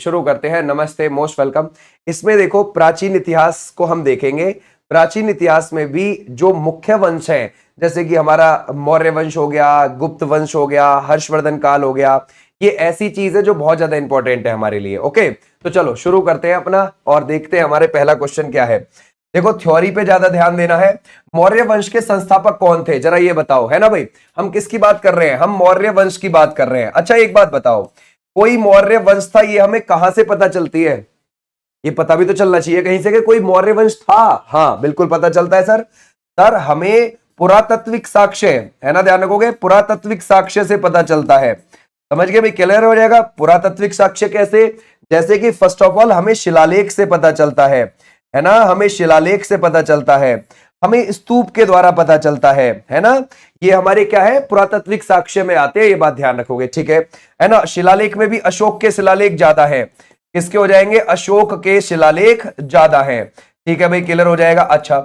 शुरू करते हैं। नमस्ते, मोस्ट वेलकम। इसमें देखो प्राचीन इतिहास को हम देखेंगे। प्राचीन इतिहास में भी जो मुख्य वंश हैं, जैसे कि हमारा मौर्य वंश हो गया, गुप्त वंश हो गया, हर्षवर्धन काल हो गया, ये ऐसी चीज है जो बहुत ज्यादा इंपॉर्टेंट है हमारे लिए। ओके, तो चलो शुरू करते हैं अपना और देखते हैं हमारे पहला क्वेश्चन क्या है। देखो थ्योरी पे ज्यादा ध्यान देना है। मौर्य वंश के संस्थापक कौन थे, जरा ये बताओ, है ना भाई। हम किसकी बात कर रहे हैं, हम मौर्य वंश की बात कर रहे हैं। अच्छा एक बात बताओ, कोई मौर्य वंश था, ये हमें कहां से पता चलती है? ये पता भी तो चलना चाहिए कहीं से कि कोई मौर्य वंश था। हाँ बिल्कुल पता चलता है सर। सर हमें पुरातात्विक साक्ष्य, है ना, ध्यान रखोगे, पुरातात्विक साक्ष्य से पता चलता है। समझ गए भाई, क्लियर हो जाएगा। पुरातात्विक साक्ष्य कैसे, जैसे कि फर्स्ट ऑफ ऑल हमें शिलालेख से पता चलता है ना, हमें शिलालेख से पता चलता है, हमें स्तूप के द्वारा पता चलता है ना। ये हमारे क्या है, पुरातात्विक साक्ष्य में आते हैं, ये बात ध्यान रखोगे, ठीक है ना। शिलालेख में भी अशोक के शिलालेख ज्यादा है। किसके हो जाएंगे, अशोक के शिलालेख ज्यादा है। ठीक है भाई, क्लियर हो जाएगा। अच्छा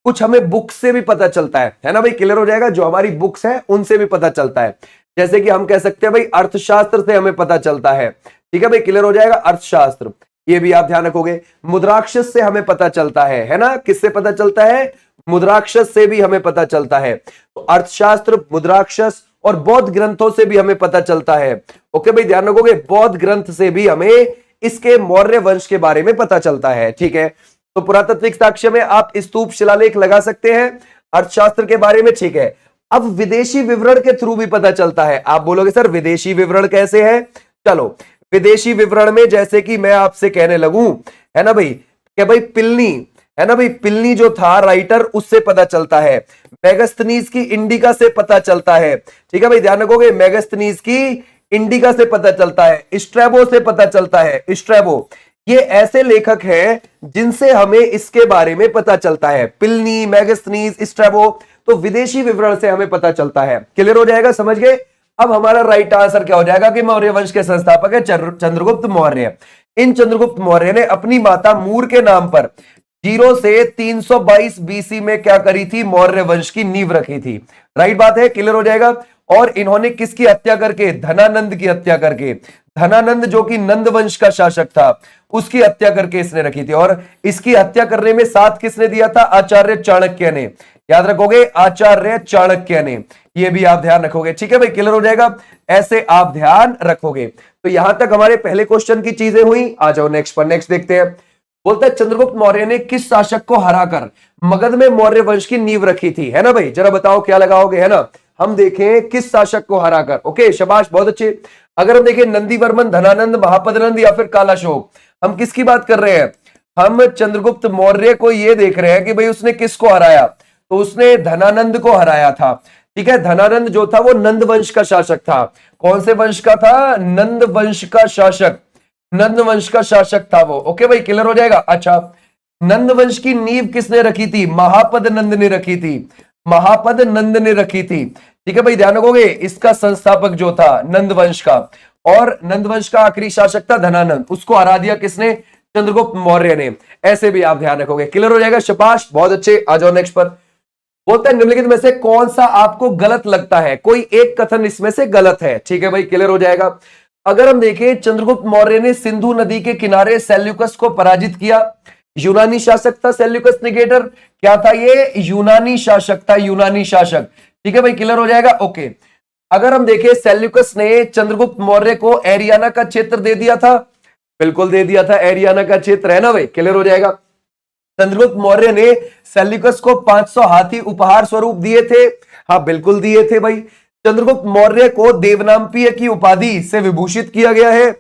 कुछ हमें बुक से भी पता चलता है ना भाई, क्लियर हो जाएगा। जो हमारी बुक्स है उनसे भी पता चलता है। जैसे कि हम कह सकते हैं भाई अर्थशास्त्र से हमें पता चलता है। ठीक है भाई, क्लियर हो जाएगा, अर्थशास्त्र, ये भी आप ध्यान रखोगे। मुद्राक्षस से हमें पता चलता है ना। किससे पता चलता है, मुद्राक्षस से भी हमें पता चलता है। तो अर्थशास्त्र, मुद्राक्षस और बौद्ध ग्रंथों से भी हमें पता चलता है। ओके भाई, ध्यान रखोगे, बौद्ध ग्रंथ से भी हमें इसके मौर्य वंश के बारे में पता चलता है। ठीक है, तो पुरातात्विक साक्ष्य में आप स्तूप शिलालेख लगा सकते हैं, अर्थशास्त्र के बारे में। ठीक है, अब विदेशी विवरण के थ्रू भी पता चलता है। आप बोलोगे सर विदेशी विवरण कैसे है, चलो विदेशी विवरण में जैसे कि मैं आपसे कहने लगूं, है ना भाई, कि भाई पिलनी, है ना भाई, पिलनी जो था राइटर, उससे पता चलता है। मेगास्थनीज की इंडिका से पता चलता है। ठीक है भाई, ध्यान रखोगे, मेगास्थनीज की इंडिका से पता चलता है, स्ट्रैबो से पता चलता है, स्ट्रैबो। ये ऐसे लेखक हैं जिनसे हमें इसके बारे में पता चलता है, पिलनी, मेगास्थनीज, स्ट्रैबो। तो विदेशी विवरण से हमें पता चलता है। क्लियर हो जाएगा, समझ गए। अब हमारा राइट आंसर क्या हो जाएगा कि मौर्य वंश के संस्थापक है चंद्रगुप्त मौर्य। इन चंद्रगुप्त मौर्य ने अपनी माता मूर के नाम पर 0 से 322 बीसी में क्या करी थी, मौर्य वंश की नींव रखी थी। राइट बात है, क्लियर हो जाएगा। और इन्होंने किसकी हत्या करके, धनानंद की हत्या करके, धनानंद जो कि नंद वंश का शासक था, उसकी हत्या करके इसने रखी थी। और इसकी हत्या करने में साथ किसने दिया था, आचार्य चाणक्य ने। याद रखोगे, आचार्य चाणक्य ने, ये भी आप ध्यान रखोगे। ठीक है भाई, क्लियर हो जाएगा, ऐसे आप ध्यान रखोगे। तो यहां तक हमारे पहले क्वेश्चन की चीजें हुई। आ जाओ नेक्स्ट पर, नेक्स्ट देखते हैं। बोलता है चंद्रगुप्त मौर्य ने किस शासक को हराकर मगध में मौर्य वंश की नींव रखी थी, है ना भाई, जरा बताओ क्या लगाओगे, है ना। हम देखें किस शासक को हराकर। ओके शाबाश, बहुत अच्छे। अगर हम देखें नंदीवर्मन, धनानंद, महापद्नंद या फिर कालाशोक, हम किसकी बात कर रहे हैं, हम चंद्रगुप्त मौर्य को ये देख रहे हैं कि भाई उसने किसको हराया, तो उसने धनानंद को हराया था। ठीक है, धनानंद जो था वो नंद वंश का शासक था। कौन से वंश का था, नंद वंश का शासक, नंद वंश का शासक था वो। ओके भाई, क्लियर हो जाएगा। अच्छा नंद वंश की नींव किसने रखी थी, महापद नंद ने रखी थी, महापद नंद ने रखी थी। ठीक है भाई, ध्यान रखोगे, इसका संस्थापक जो था नंद वंश का, और नंद वंश का आखिरी शासक था धनानंद, उसको हरा दिया किसने, चंद्रगुप्त मौर्य ने। ऐसे भी आप ध्यान रखोगे, क्लियर हो जाएगा, शाबाश, बहुत अच्छे। आ जाओ नेक्स्ट पर। बोलता है निम्नलिखित में से कौन सा आपको गलत लगता है, कोई एक कथन इसमें से गलत है। ठीक है भाई, क्लियर हो जाएगा। अगर हम देखें चंद्रगुप्त मौर्य ने सिंधु नदी के किनारे सेल्यूकस को पराजित किया, यूनानी शासक था सेल्यूकस निकेटर, क्या था ये, यूनानी शासक था, यूनानी शासक। ठीक है भाई, क्लियर हो जाएगा। ओके, अगर हम देखें सेल्यूकस ने चंद्रगुप्त मौर्य को एरियाना का क्षेत्र दे दिया था, बिल्कुल दे दिया था, एरियाना का क्षेत्र, है ना भाई, क्लियर हो जाएगा। चंद्रगुप्त मौर्य ने सेल्यूकस को 500 हाथी उपहार स्वरूप दिए थे, हाँ बिल्कुल दिए थे भाई। चंद्रगुप्त मौर्य को देवनाम्पीय की उपाधि से विभूषित किया गया है,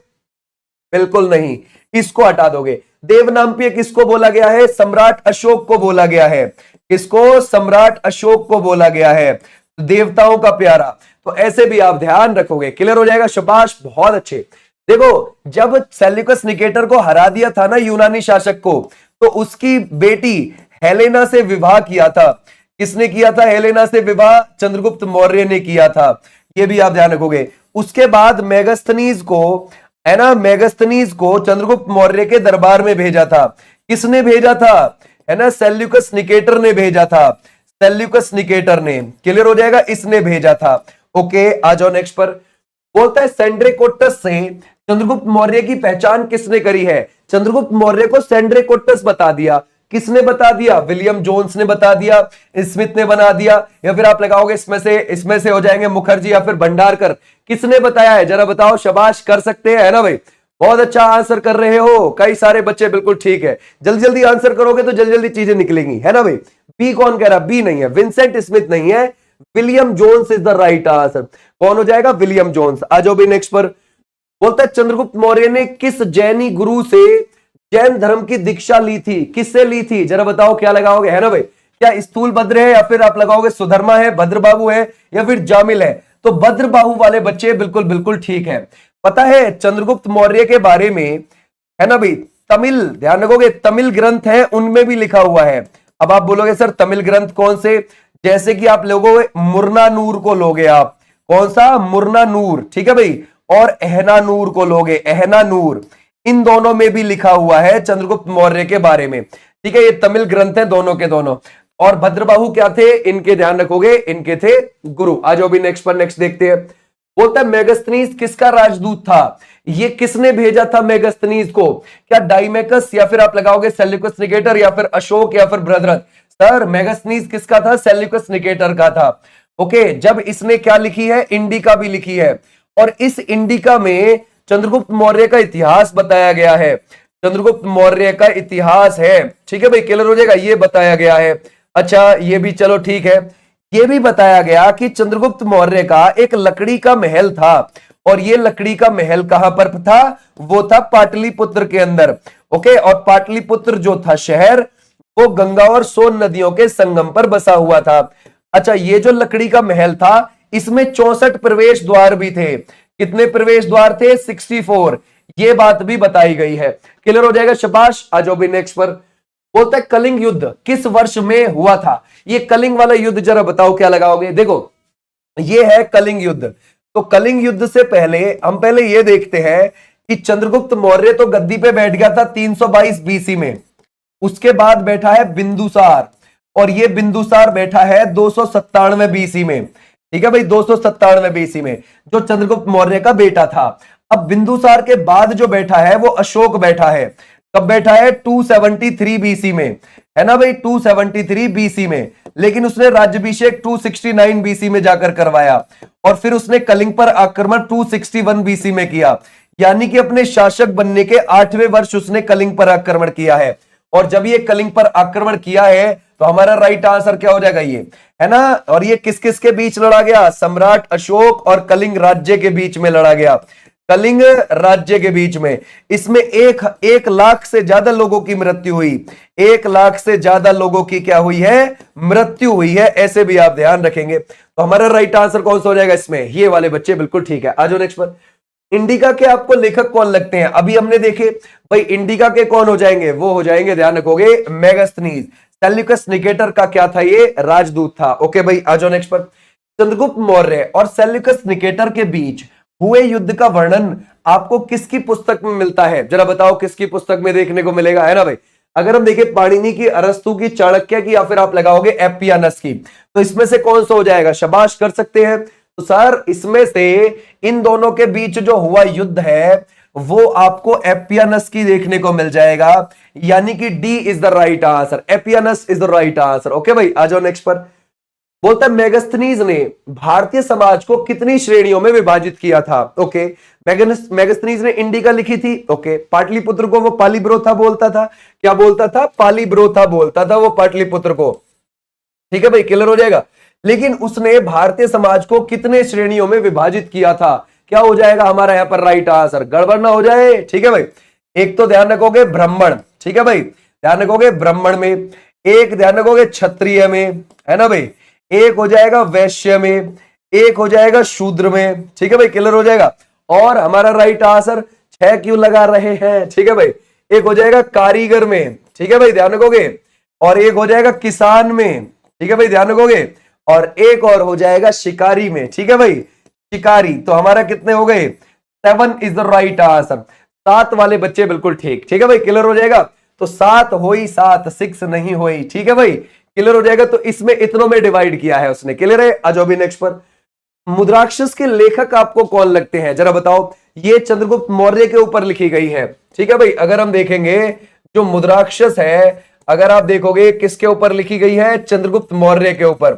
बिल्कुल नहीं, इसको हटा दोगे। देवनाम्पीय किसको बोला गया है, सम्राट अशोक को बोला गया है। किसको, सम्राट अशोक को बोला गया है, देवताओं का प्यारा। तो ऐसे भी आप ध्यान रखोगे, क्लियर हो जाएगा, शाबाश, बहुत अच्छे। देखो जब सेल्यूकस निकेटर को हरा दिया था ना यूनानी शासक को, तो उसकी बेटी हेलेना से विवाह किया था। किसने किया था, हेलेना से विवाह चंद्रगुप्त मौर्य ने किया था, ये भी आप ध्यान रखोगे। उसके बाद मेगास्थनीज को, है ना, मेगास्थनीज को चंद्रगुप्त मौर्य के दरबार में भेजा था। किसने भेजा था, है ना, सेल्यूकस निकेटर ने भेजा था, सेल्यूकस निकेटर ने, क्लियर हो जाएगा, इसने भेजा था। ओके, आ जाओ नेक्स्ट पर। बोलता है सेंड्रिकोटस से चंद्रगुप्त मौर्य की पहचान किसने करी है? चंद्रगुप्त मौर्य को सेंड्रेकोट्टस बता दिया। किसने बता दिया? विलियम जोन्स ने बता दिया, स्मिथ ने बना दिया, या फिर आप लगाओगे इसमें से हो जाएंगे मुखर्जी या फिर भंडारकर। किसने बताया है जरा बताओ? शाबाश, कर सकते हैं, है ना भाई? बहुत अच्छा आंसर कर रहे हो कई सारे बच्चे, बिल्कुल ठीक है। जल्दी जल्दी आंसर करोगे तो जल्दी जल्दी चीजें निकलेंगी, है ना भाई? बी कौन कह रहा? बी नहीं है, विंसेंट स्मिथ नहीं है, William Jones is the right answer. कौन हो जाएगा? William Jones. आ जाओ भी नेक्स्ट पर। बोलता है चंद्रगुप्त मौर्य ने किस जैनी गुरु से जैन धर्म की दीक्षा ली थी? किससे ली थी जरा बताओ, क्या लगाओगे, है ना भाई? क्या स्थूलभद्र है, या फिर आप लगाओगे सुधर्मा है, भद्रबाहु है, या फिर जामिल है? तो भद्रबाहु वाले बच्चे बिल्कुल बिल्कुल ठीक है। पता है चंद्रगुप्त मौर्य के बारे में, है ना भाई, तमिल, ध्यान रखोगे, तमिल ग्रंथ है उनमें भी लिखा हुआ है। अब आप बोलोगे सर तमिल ग्रंथ कौन से? जैसे कि आप लोगों मुरनानूर को लोगे, आप कौन सा? मुरनानूर, ठीक है भाई, और एहनानूर को लोगे, एहनानूर। इन दोनों में भी लिखा हुआ है चंद्रगुप्त मौर्य के बारे में, ठीक है? ये तमिल ग्रंथ है दोनों के दोनों। और भद्रबाहु क्या थे? इनके ध्यान रखोगे, इनके थे गुरु। आ जाओ भी नेक्स्ट पर, नेक्स्ट देखते हैं। बोलता है मेगास्थनीज किसका राजदूत था? ये किसने भेजा था मेगास्थनीज को? क्या डाइमेकस, या फिर आप लगाओगे सेल्यूकस निकेटर, या फिर अशोक, या फिर बृहद्रथ? सर मेगास्थनीज किसका था? सेल्यूकस निकेटर का था। ओके, जब इसने क्या लिखी है? इंडिका भी लिखी है, और इस इंडिका में चंद्रगुप्त मौर्य का इतिहास बताया गया है। चंद्रगुप्त मौर्य का इतिहास है, ठीक है भाई, क्लियर हो जाएगा, ये बताया गया है। अच्छा ये भी चलो ठीक है। ये भी बताया गया कि चंद्रगुप्त मौर्य का एक लकड़ी का महल था, और ये लकड़ी का महल कहां पर था? वो था पाटलिपुत्र के अंदर। ओके, और पाटलिपुत्र जो था शहर, वो गंगा और सोन नदियों के संगम पर बसा हुआ था। अच्छा, ये जो लकड़ी का महल था, इसमें 64 प्रवेश द्वार भी थे। कितने प्रवेश द्वार थे? 64। ये बात भी बताई गई है, क्लियर हो जाएगा, शाबाश। आ जाओ भी नेक्स्ट पर। बोलता है कलिंग युद्ध किस वर्ष में हुआ था? ये कलिंग वाला युद्ध जरा बताओ, क्या लगाओगे? देखो ये है कलिंग युद्ध। तो कलिंग युद्ध से पहले हम पहले ये देखते हैं कि चंद्रगुप्त मौर्य तो गद्दी पे बैठ गया था 322 बीसी में। उसके बाद बैठा है बिंदुसार, और ये बिंदुसार बैठा है 297 बीसी में, ठीक है भाई, 297 बीसी में, जो चंद्रगुप्त मौर्य का बेटा था। अब बिंदुसार के बाद जो बैठा है वो अशोक बैठा है। कब बैठा है? 273 बीसी में, है ना भाई, 273 बीसी में। लेकिन उसने राज्याभिषेक 269 बीसी में जाकर करवाया, और फिर उसने कलिंग पर आक्रमण 261 बीसी में किया। यानी कि अपने शासक बनने के 8वें वर्ष उसने कलिंग पर आक्रमण किया है। और जब ये कलिंग पर आक्रमण किया है तो हमारा राइट आंसर क्या हो जाएगा? ये, है ना। और ये किस किस के बीच लड़ा गया? सम्राट अशोक और कलिंग राज्य के बीच में लड़ा गया, कलिंग राज्य के बीच में। इसमें एक लाख से ज्यादा लोगों की मृत्यु हुई, 1 लाख से ज्यादा लोगों की क्या हुई है? मृत्यु हुई है। ऐसे भी आप ध्यान रखेंगे। तो हमारा राइट आंसर कौन सा हो जाएगा इसमें? ये वाले बच्चे, बिल्कुल ठीक है। आ जाओ नेक्स्ट पर। इंडिका के आपको लेखक कौन लगते हैं? अभी हमने देखे भाई, इंडिका के कौन हो जाएंगे? वो हो जाएंगे, ध्यान रखोगे, मेगास्थनीज। सेल्यूकस निकेटर का क्या था? ये राजदूत था। ओके भाई, आ जाओ नेक्स्ट पर। चंद्रगुप्त मौर्य और सेल्यूकस निकेटर के बीच हुए युद्ध का वर्णन आपको किसकी पुस्तक में मिलता है? जरा बताओ किसकी पुस्तक में देखने को मिलेगा, है ना भाई? अगर हम देखें पाणिनि की, अरस्तु की, चाणक्य की, या फिर आप लगाओगे एप्पियानस की, तो इसमें से कौन सा हो जाएगा? शाबाश, कर सकते हैं। तो सर इसमें से इन दोनों के बीच जो हुआ युद्ध है वो आपको एप्पियानस की देखने को मिल जाएगा। यानी कि D is the right answer, Appianus is the right answer. Okay भाई, आ जाओ नेक्स्ट पर। बोलता है मेगास्थनीज ने भारतीय समाज को कितनी श्रेणियों में विभाजित किया था? ओके, मेगास्थनीज ने इंडिका लिखी थी। ओके, पाटलिपुत्र को वो पालीब्रोथा बोलता था। क्या बोलता था? पालीब्रोथा बोलता था वो पाटलिपुत्र को, ठीक है भाई, क्लियर हो जाएगा। लेकिन उसने भारतीय समाज को कितने श्रेणियों में विभाजित किया था? क्या हो जाएगा हमारा यहाँ पर राइट आंसर? गड़बड़ ना हो जाए, ठीक है भाई। एक तो ध्यान रखोगे ब्राह्मण, ठीक है भाई, ध्यान रखोगे ब्राह्मण में। एक ध्यान रखोगे क्षत्रिय में, है ना भाई। एक हो जाएगा वैश्य में, एक हो जाएगा शूद्र में, ठीक है भाई, क्लियर हो जाएगा। और हमारा राइट आंसर 6 क्यों लगा रहे हैं? ठीक है भाई। एक हो जाएगा कारीगर में, ठीक है भाई, ध्यान रखोगे। और एक हो जाएगा किसान में, ठीक है भाई, ध्यान रखोगे। और एक और हो जाएगा शिकारी में, ठीक है भाई, शिकारी। तो हमारा कितने हो गए? 7 इज द राइट आंसर। 7 वाले बच्चे बिल्कुल ठीक, ठीक है भाई, क्लियर हो जाएगा। तो 7 होई 7, 6 नहीं होई, ठीक है भाई, क्लियर हो जाएगा। तो इसमें इतनों में डिवाइड किया है उसने, क्लियर है। आ जाओ भी नेक्स्ट पर। मुद्राक्षस के लेखक आपको कौन लगते हैं? जरा बताओ। ये चंद्रगुप्त मौर्य के ऊपर लिखी गई है। ठीक है भाई, अगर हम देखेंगे जो मुद्राक्षस है, अगर आप देखोगे किसके ऊपर लिखी गई है, चंद्रगुप्त मौर्य के ऊपर।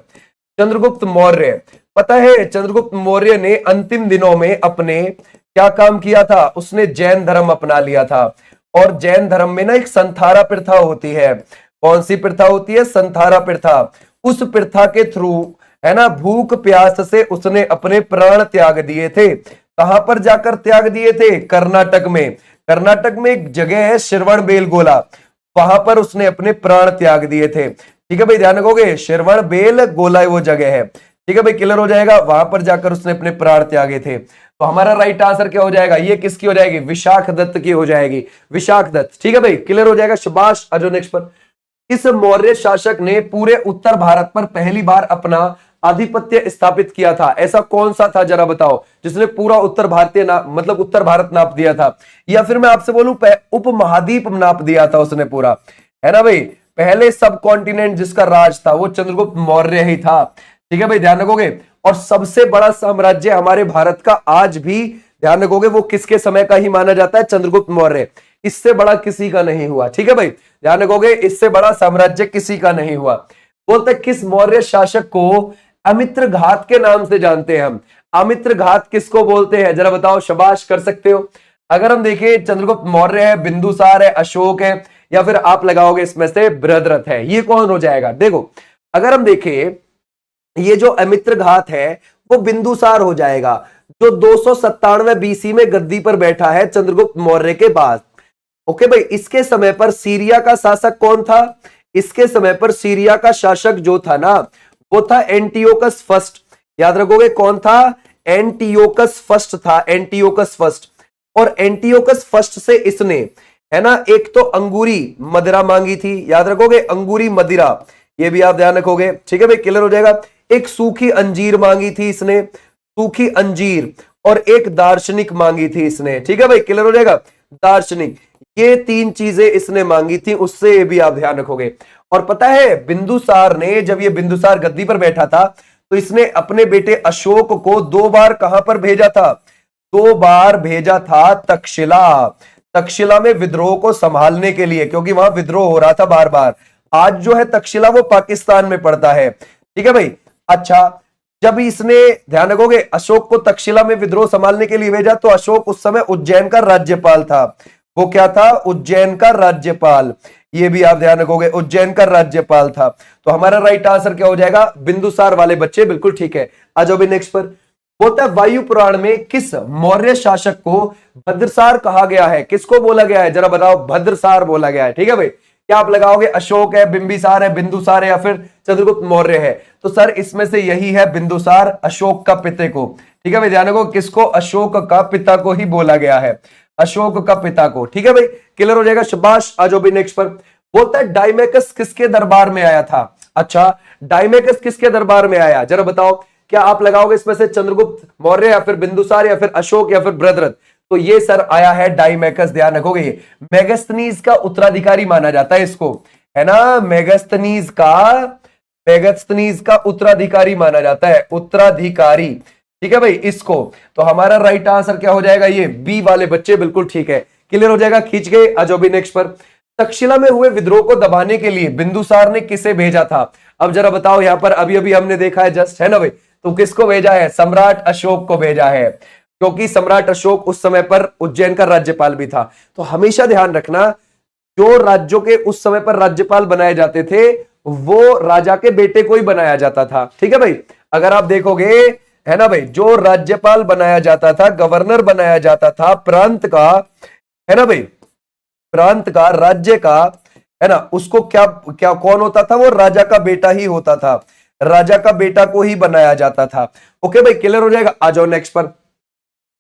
चंद्रगुप्त मौर्य, पता है चंद्रगुप्त मौर्य ने अंतिम दिनों में अपने क्या काम किया था, उसने जैन धर्म अपना लिया था। और जैन धर्म में ना एक संथारा प्रथा होती है। कौन सी प्रथा होती है, संथारा प्रथा। उस प्रथा के थ्रू है ना, भूख प्यास से उसने अपने प्राण त्याग दिए थे। कहां पर जाकर त्याग दिए थे, कर्नाटक में। कर्नाटक में एक जगह है श्रवण बेलगोला, वहां पर उसने अपने प्राण त्याग दिए थे। ठीक है भाई, ध्यान रखोगे, श्रवण बेलगोला वो जगह है। ठीक है भाई, क्लियर हो जाएगा, वहां पर जाकर उसने अपने प्राण त्यागे थे। तो हमारा राइट आंसर क्या हो जाएगा, ये किसकी हो जाएगी, विशाख दत्त की हो जाएगी, विशाख दत्त। ठीक है भाई, क्लियर हो जाएगा, शाबाश। आ जाओ नेक्स्ट पर। इस मौर्य शासक ने पूरे उत्तर भारत पर पहली बार अपना आधिपत्य स्थापित किया था। ऐसा कौन सा था जरा बताओ, जिसने पूरा उत्तर भारतीय मतलब उत्तर भारत नाप दिया था, या फिर मैं आपसे बोलूं उपमहाद्वीप नाप दिया था उसने पूरा, है ना भाई। पहले सब कॉन्टिनेंट जिसका राज था वो चंद्रगुप्त मौर्य ही था। ठीक है भाई, ध्यान रखोगे। और सबसे बड़ा साम्राज्य हमारे भारत का आज भी, ध्यान रखोगे, वो किसके समय का ही माना जाता है, चंद्रगुप्त मौर्य। इससे बड़ा किसी का नहीं हुआ। ठीक है भाई, ध्यान रखोगे, इससे बड़ा साम्राज्य किसी का नहीं हुआ। बोलते किस मौर्य शासक को अमित्र घात के नाम से जानते हैं हम। अमित्र घात किसको बोलते हैं जरा बताओ, शाबाश, कर सकते हो। अगर हम देखें, चंद्रगुप्त मौर्य है, बिंदुसार है, अशोक है, या फिर आप लगाओगे इसमें से बृहद्रथ है, ये कौन हो जाएगा। देखो, अगर हम देखें, ये जो अमित्र घात है वो बिंदुसार हो जाएगा, जो 297 बीसी में गद्दी पर बैठा है चंद्रगुप्त मौर्य के बाद। ओके भाई, इसके समय पर सीरिया का शासक कौन था, इसके समय पर सीरिया का शासक जो था ना, वो था एंटियोकस फर्स्ट। याद रखोगे कौन था, एंटियोकस फर्स्ट था, एंटियोकस फर्स्ट। और एंटियोकस फर्स्ट से इसने, है ना, एक तो अंगूरी मदिरा मांगी थी, याद रखोगे, अंगूरी मदिरा, ये भी आप ध्यान रखोगे। ठीक है भाई, क्लियर हो जाएगा। एक सूखी अंजीर मांगी थी इसने, सूखी अंजीर, और एक दार्शनिक मांगी थी इसने। ठीक है भाई, क्लियर हो जाएगा, दार्शनिक, ये 3 चीजें इसने मांगी थी, उससे ये भी आप ध्यान रखोगे। और पता है बिंदुसार ने, जब ये बिंदुसार गद्दी पर बैठा था, तो इसने अपने बेटे अशोक को 2 बार कहां पर भेजा था, 2 बार भेजा था तक्षशिला। तक्षशिला में विद्रोह को संभालने के लिए, क्योंकि वहां विद्रोह हो रहा था बार बार। आज जो है तक्षशिला वो पाकिस्तान में पड़ता है। ठीक है भाई, अच्छा, जब इसने, ध्यान रखोगे, अशोक को तक्षशिला में विद्रोह संभालने के लिए भेजा, तो अशोक उस समय उज्जैन का राज्यपाल था। वो क्या था, उज्जैन का राज्यपाल, ये भी आप ध्यान रखोगे, उज्जैन का राज्यपाल था। तो हमारा राइट आंसर क्या हो जाएगा, बिंदुसार वाले बच्चे, बिल्कुल ठीक है। आ जाओ भी नेक्स्ट पर। बोलता है वायु पुराण में किस मौर्य शासक को भद्रसार कहा गया है, किसको बोला गया है जरा बताओ, भद्रसार बोला गया है। ठीक है भाई, क्या आप लगाओगे, अशोक है, बिंबिसार है, बिंदुसार है, या फिर चंद्रगुप्त मौर्य है। तो सर इसमें से यही है बिंदुसार, अशोक का पिता को। ठीक है भाई, ध्यान रखो, किसको, अशोक का पिता को ही बोला गया है, अशोक का पिता को। ठीक है भाई, क्लियर हो जाएगा, शाबाश। आ जाओ भी नेक्स्ट पर। बोलता है डाइमेकस किसके दरबार में आया था। अच्छा, डाइमेकस किसके दरबार में आया जरा बताओ। क्या आप लगाओगे इसमें से चंद्रगुप्त मौर्य, या फिर बिंदुसार, या फिर अशोक, या फिर बृहद्रथ। तो ये सर आया है डाइमेकस, ध्यान रखोगे। ये मेगास्थनीज का उत्तराधिकारी माना जाता है इसको, है ना, मेगास्थनीज का उत्तराधिकारी माना जाता है, उत्तराधिकारी। ठीक है भाई, इसको। तो हमारा राइट आंसर क्या हो जाएगा, ये बी वाले बच्चे, बिल्कुल ठीक है, क्लियर हो जाएगा, खींच के। आ जाओ भी नेक्स्ट पर। तक्षशिला में हुए विद्रोह को दबाने के लिए बिंदुसार ने किसे भेजा था। अब जरा बताओ, यहां पर अभी अभी हमने देखा है जस्ट, है ना भाई, तो किसको भेजा है, सम्राट अशोक को भेजा है, क्योंकि सम्राट अशोक उस समय पर उज्जैन का राज्यपाल भी था। तो हमेशा ध्यान रखना, जो राज्यों के उस समय पर राज्यपाल बनाए जाते थे, वो राजा के बेटे को ही बनाया जाता था। ठीक है भाई, अगर आप देखोगे, है ना भाई, जो राज्यपाल बनाया जाता था, गवर्नर बनाया जाता था प्रांत का, है ना भाई, प्रांत का, राज्य का, है ना, उसको क्या क्या कौन होता था, वो राजा का बेटा ही होता था, राजा का बेटा को ही बनाया जाता था। ओके भाई, क्लियर हो जाएगा। आ जाओ नेक्स्ट पर।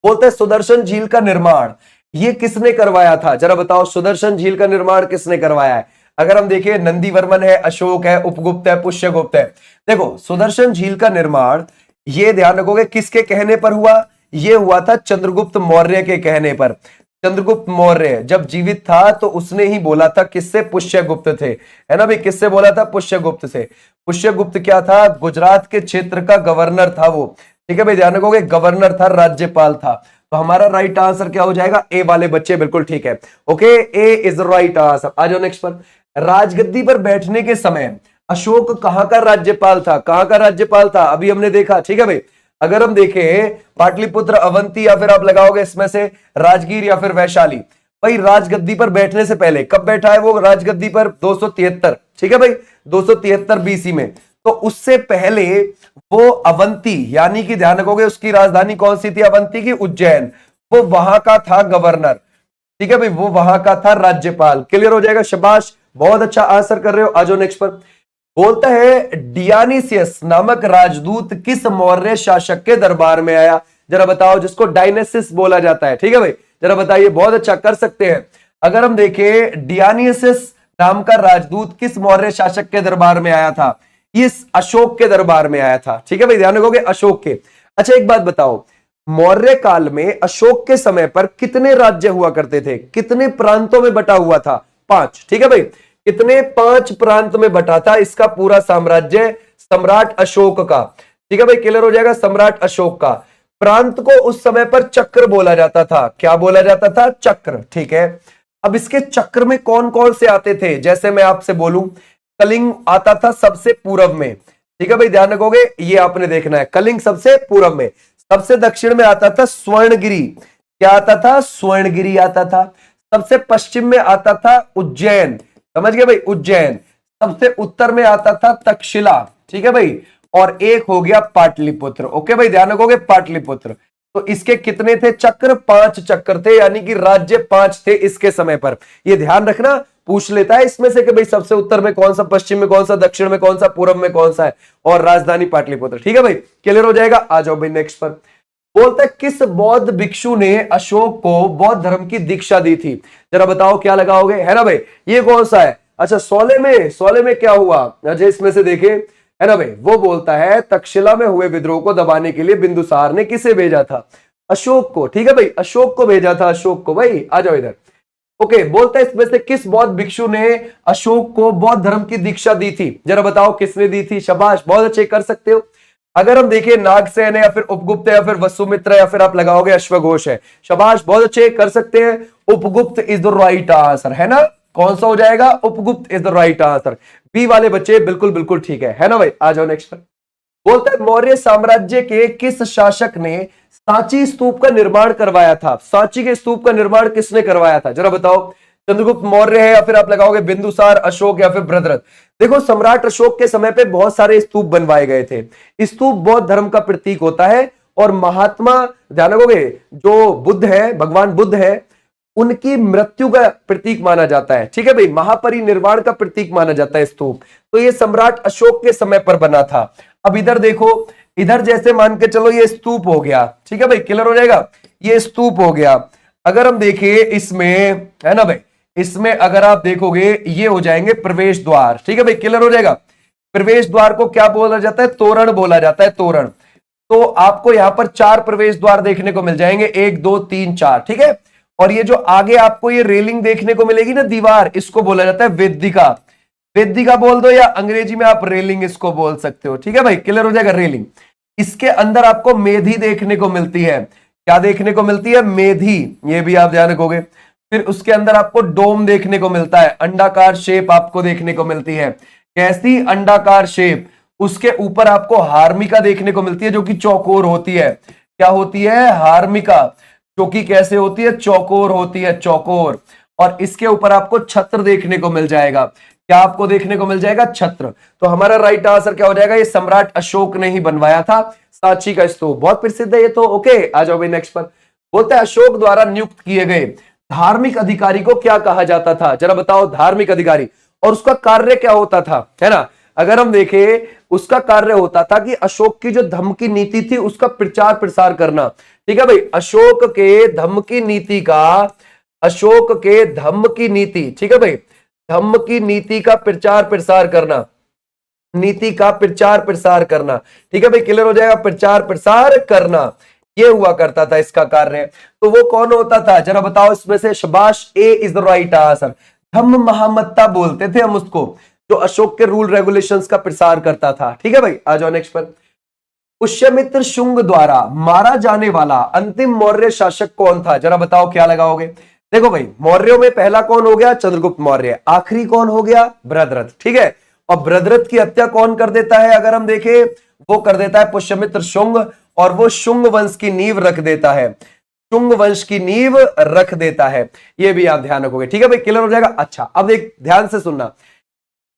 बोलते हैं सुदर्शन झील का निर्माण ये किसने करवाया था जरा बताओ, सुदर्शन झील का निर्माण किसने करवाया है। अगर हम देखें, नंदीवर्मन है, अशोक है, उपगुप्त है, पुष्यगुप्त है। देखो, सुदर्शन झील का निर्माण ये ध्यान रखोगे किसके कहने पर हुआ, ये हुआ था चंद्रगुप्त मौर्य के कहने पर। चंद्रगुप्त मौर्य जब जीवित था तो उसने ही बोला था, किससे, पुष्यगुप्त थे, है ना भाई, किससे बोला था, पुष्यगुप्त से। पुष्यगुप्त क्या था, गुजरात के क्षेत्र का गवर्नर था वो। ठीक है भाई, ध्यान रखोगे, गवर्नर था, राज्यपाल था। तो हमारा राइट आंसर क्या हो जाएगा, ए वाले बच्चे बिल्कुल ठीक है। Okay, A is right answer. आ जाओ नेक्स्ट पर। राजगद्दी पर बैठने के समय अशोक कहां का राज्यपाल था, कहां का राज्यपाल था, अभी हमने देखा। ठीक है भाई, अगर हम देखें पाटलिपुत्र, अवंती, या फिर आप लगाओगे इसमें से राजगीर या फिर वैशाली। भाई राजगद्दी पर बैठने से पहले कब बैठा है वो राजगद्दी पर, 273। ठीक है भाई, 273 बीसी में। तो उससे पहले वो अवंती, यानी कि ध्यान रखोगे उसकी राजधानी कौन सी थी, अवंती की, उज्जैन, वो वहां का था गवर्नर। ठीक है भाई, वो वहां का था राज्यपाल। क्लियर हो जाएगा, शाबाश, बहुत अच्छा आंसर कर रहे हो। आ जाओ नेक्स्ट पर। बोलता है डियानिसियस नामक राजदूत किस मौर्य शासक के दरबार में आया, जरा बताओ, जिसको डायनेसिस बोला जाता है। ठीक है भाई, जरा बताइए, बहुत अच्छा कर सकते हैं। अगर हम देखें डियानिसियस नाम का राजदूत किस मौर्य शासक के दरबार में आया था, इस अशोक के दरबार में आया था। ठीक है भाई, ध्यान रखोगे अशोक के। अच्छा एक बात बताओ, मौर्य काल में अशोक के समय पर कितने राज्य हुआ करते थे, कितने प्रांतों में बटा हुआ था, 5। ठीक है भाई, कितने, 5 प्रांत में बटा था इसका पूरा साम्राज्य सम्राट अशोक का। ठीक है भाई, क्लियर हो जाएगा, सम्राट अशोक का। प्रांत को उस समय पर चक्र बोला जाता था, क्या बोला जाता था, चक्र। ठीक है, अब इसके चक्र में कौन कौन से आते थे, जैसे मैं आपसे बोलूं, कलिंग आता था सबसे पूर्व में। ठीक है भाई, ध्यान रखोगे, ये आपने देखना है, कलिंग सबसे पूर्व में। सबसे दक्षिण में आता था स्वर्णगिरी, क्या आता था, स्वर्णगिरी आता था। सबसे पश्चिम में आता था उज्जैन, समझ गए भाई, उज्जैन। सबसे उत्तर में आता था तक्षशिला। ठीक है भाई, और एक हो गया पाटलिपुत्र। ओके भाई, ध्यान रखोगे, पाटलिपुत्र। तो इसके कितने थे चक्र, 5 चक्र थे, यानी कि राज्य 5 थे इसके समय पर। ये ध्यान रखना, पूछ लेता है इसमें से कि भाई सबसे उत्तर में कौन सा, पश्चिम में कौन सा, दक्षिण में कौन सा, पूर्व में कौन सा है, और राजधानी पाटलिपुत्र। ठीक है भाई, क्लियर हो जाएगा। आ जाओ भाई नेक्स्ट पर। बोलता है किस बौद्ध भिक्षु ने अशोक को बौद्ध धर्म की दीक्षा दी थी, जरा बताओ क्या लगाओगे, है ना भाई, ये कौन सा है। अच्छा, 16 में क्या हुआ, अच्छा इसमें से देखे, है ना भाई, वो बोलता है तक्षशिला में हुए विद्रोह को दबाने के लिए बिंदुसार ने किसे भेजा था, अशोक को। ठीक है भाई, अशोक को भेजा था, अशोक को। भाई आ जाओ इधर। ओके, बोलता है इसमें से किस बौद्ध भिक्षु ने अशोक को बौद्ध धर्म की दीक्षा दी थी, जरा बताओ किसने दी थी। शाबाश, बहुत अच्छे कर सकते हो। अगर हम देखें नागसेन है, या फिर उपगुप्त है, या फिर वसुमित्र है, या फिर आप लगाओगे अश्वघोष है। शाबाश, बहुत अच्छे कर सकते हैं। Upagupta is the right answer, है ना, कौन सा हो जाएगा, Upagupta is the right answer. B वाले बच्चे बिल्कुल बिल्कुल ठीक है ना भाई। आ जाओ नेक्स्ट पर। बोलता है मौर्य साम्राज्य के किस शासक ने सांची स्तूप का निर्माण करवाया था, सांची के स्तूप का निर्माण किसने करवाया था, जरा बताओ। चंद्रगुप्त मौर्य है, या फिर आप लगाओगे बिंदुसार, अशोक, या फिर बृहद्रथ। देखो, सम्राट अशोक के समय पे बहुत सारे स्तूप बनवाए गए थे। स्तूप बौद्ध धर्म का प्रतीक होता है, और महात्मा, ध्यान रखोगे, जो बुद्ध है, भगवान बुद्ध है, उनकी मृत्यु का प्रतीक माना जाता है। ठीक है भाई, महापरिनिर्वाण का प्रतीक माना जाता है स्तूप। तो ये सम्राट अशोक के समय पर बना था। अब इधर देखो, इधर जैसे मान के चलो ये स्तूप हो गया। ठीक है भाई, क्लियर हो जाएगा, ये स्तूप हो गया। अगर हम देखें इसमें, है ना भाई, इसमें अगर आप देखोगे ये हो जाएंगे प्रवेश द्वार। ठीक है भाई, क्लियर हो जाएगा। प्रवेश द्वार को क्या बोला जाता है, तोरण बोला जाता है, तोरण। तो आपको यहां पर 4 प्रवेश द्वार देखने को मिल जाएंगे, 1 2 3 4। ठीक है, और ये जो आगे आपको ये रेलिंग देखने को मिलेगी ना, दीवार, इसको बोला जाता है वेदिका। वेदिका बोल दो, या अंग्रेजी में आप रेलिंग इसको बोल सकते हो। ठीक है भाई, क्लियर हो जाएगा, रेलिंग। इसके अंदर आपको मेधी देखने को मिलती है, क्या देखने को मिलती है, मेधी, ये भी आप ध्यान रखोगे। फिर उसके अंदर आपको डोम देखने को मिलता है, अंडाकार शेप आपको देखने को मिलती है। कैसी, अंडाकार शेप। उसके ऊपर आपको हार्मिका देखने को मिलती है, जो कि चौकोर होती है। क्या होती है, हार्मिका, जो कि कैसे होती है, चौकोर होती है, चौकोर। और इसके ऊपर आपको छत्र देखने को मिल जाएगा। क्या आपको देखने को मिल जाएगा, छत्र। तो हमारा राइट आंसर क्या हो जाएगा, ये सम्राट अशोक ने ही बनवाया था सांची का स्तूप, बहुत प्रसिद्ध है ये तो। ओके, आ जाओ भाई नेक्स्ट पर। बोलता है अशोक द्वारा नियुक्त किए गए धार्मिक अधिकारी को क्या कहा जाता था, जरा बताओ, धार्मिक अधिकारी, और उसका कार्य क्या होता था, है ना। अगर हम देखें, उसका कार्य होता था कि अशोक की जो धम्म की नीति थी उसका प्रचार प्रसार करना। ठीक है भाई, अशोक के धम्म की नीति का, अशोक के धम्म की नीति, ठीक है भाई, धम्म की नीति का प्रचार प्रसार करना, नीति का प्रचार प्रसार करना। ठीक है भाई, क्लियर हो जाएगा, प्रचार प्रसार करना, ये हुआ करता था इसका कार्य। तो वो कौन होता था, जरा बताओ इसमें से। शाबाश, ए इज द राइट आंसर। धम्म महामत्ता बोलते थे हम उसको, जो अशोक के रूल रेगुलेशंस का प्रसार करता था। ठीक है भाई, आ जाओ नेक्स्ट पर। पुष्यमित्र शुंग द्वारा मारा जाने वाला अंतिम मौर्य शासक कौन था? जरा बताओ क्या लगाओगे। देखो भाई, मौर्यों में पहला कौन हो गया? चंद्रगुप्त मौर्य। आखिरी कौन हो गया? बृहद्रथ। ठीक है, और बृहद्रथ की हत्या कौन कर देता है? अगर हम देखें, वो कर देता है पुष्यमित्र शुंग, और वो शुंग वंश की नींव रख देता है। शुंग वंश की नींव रख देता है, ये भी आप ध्यान रखोगे। ठीक है भाई, क्लियर हो जाएगा। अच्छा, अब एक ध्यान से सुनना,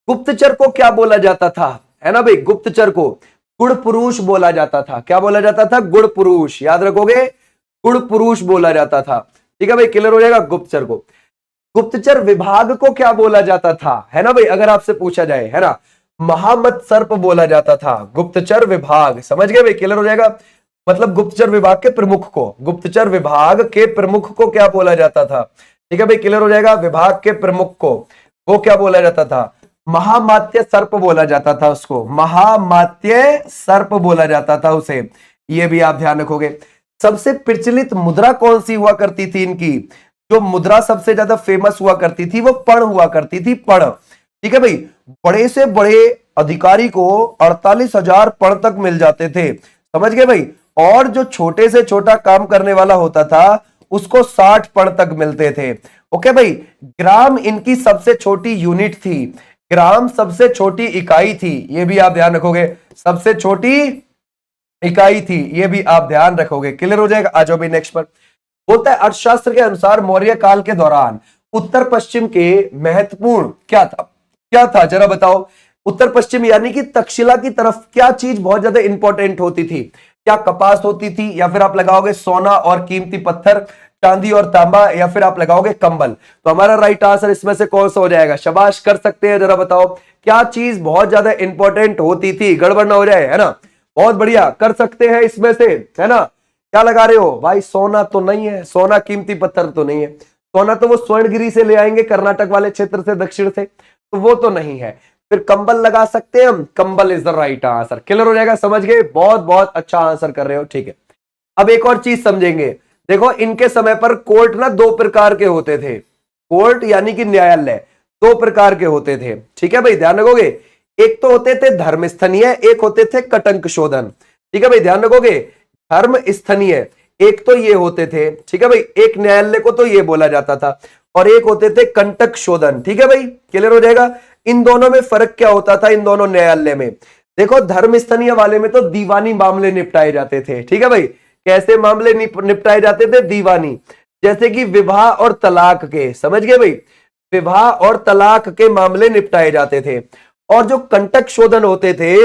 गुप्तचर को क्या बोला जाता था? है ना भाई, गुप्तचर को गुड़ पुरुष बोला जाता था। क्या बोला जाता था? गुड़ पुरुष। याद रखोगे, गुड़ पुरुष बोला जाता था। ठीक है भाई, क्लियर हो जाएगा। गुप्तचर को, गुप्तचर विभाग को क्या बोला जाता था? है ना भाई, अगर आपसे पूछा जाए, है ना, महामत सर्प बोला जाता था। गुप्तचर विभाग, समझ गए भाई, क्लियर हो जाएगा। मतलब गुप्तचर विभाग के प्रमुख को, गुप्तचर विभाग के प्रमुख को क्या बोला जाता था? ठीक है भाई, क्लियर हो जाएगा। विभाग के प्रमुख को वो क्या बोला जाता था? महामात्य सर्प बोला जाता था उसको, महामात्य सर्प बोला जाता था उसे। ये भी आप ध्यान रखोगे। सबसे प्रचलित मुद्रा कौन सी हुआ करती थी इनकी? जो मुद्रा सबसे ज्यादा फेमस हुआ करती थी वो पण हुआ करती थी, पण। ठीक है भाई, बड़े से बड़े अधिकारी को 48,000 पण तक मिल जाते थे, समझ गए भाई। और जो छोटे से छोटा काम करने वाला होता था उसको 60 पण तक मिलते थे। ओके भाई, ग्राम इनकी सबसे छोटी यूनिट थी, ग्राम सबसे छोटी इकाई थी, ये भी आप ध्यान रखोगे। सबसे छोटी इकाई थी, ये भी आप ध्यान रखोगे। क्लियर हो जाएगा। आ जाओ भाई नेक्स्ट पर। बोलता है अर्थशास्त्र के अनुसार मौर्य काल के दौरान उत्तर पश्चिम के महत्वपूर्ण क्या था? क्या था जरा बताओ। उत्तर पश्चिम यानी कि तक्षशिला की तरफ क्या चीज बहुत ज्यादा इंपॉर्टेंट होती थी? क्या कपास होती थी, या फिर आप लगाओगे सोना और कीमती पत्थर, चांदी और तांबा, या फिर आप लगाओगे कंबल? तो हमारा राइट आंसर इसमें से कौन सा हो जाएगा? शाबाश, कर सकते हैं। जरा बताओ क्या चीज बहुत ज्यादा इंपॉर्टेंट होती थी, गड़बड़ ना हो जाए, है ना। बहुत बढ़िया, कर सकते हैं इसमें से, है ना। क्या लगा रहे हो भाई? सोना तो नहीं है, सोना कीमती पत्थर तो नहीं है। सोना तो वो स्वर्णगिरी से ले आएंगे, कर्नाटक वाले क्षेत्र से, दक्षिण से, तो वो तो नहीं है। फिर कंबल लगा सकते हैं हम, कंबल is the right answer. Clear हो जाएगा, समझ गए। बहुत बहुत अच्छा आंसर कर रहे हो, ठीक है। अब एक और चीज समझेंगे। देखो, इनके समय पर कोर्ट ना दो प्रकार के होते थे। कोर्ट यानी कि न्यायालय दो प्रकार के होते थे, ठीक है भाई, ध्यान रखोगे। एक तो होते थे धर्म स्थनीय, एक होते थे कटंक शोधन। ठीक है भाई, ध्यान रखोगे। धर्म स्थनीय एक तो ये होते थे, ठीक है भाई, एक न्यायालय को तो ये बोला जाता था, और एक होते थे कंटक शोधन। ठीक है भाई, क्लियर हो जाएगा। इन दोनों में फर्क क्या होता था? इन दोनों न्यायालय में देखो, धर्म स्थनीय वाले में तो दीवानी मामले निपटाए जाते थे। ठीक है भाई, कैसे मामले निपटाए जाते थे? दीवानी, जैसे कि विवाह और तलाक के, समझ गए भाई, विवाह और तलाक के मामले निपटाए जाते थे। और जो कंटक शोधन होते थे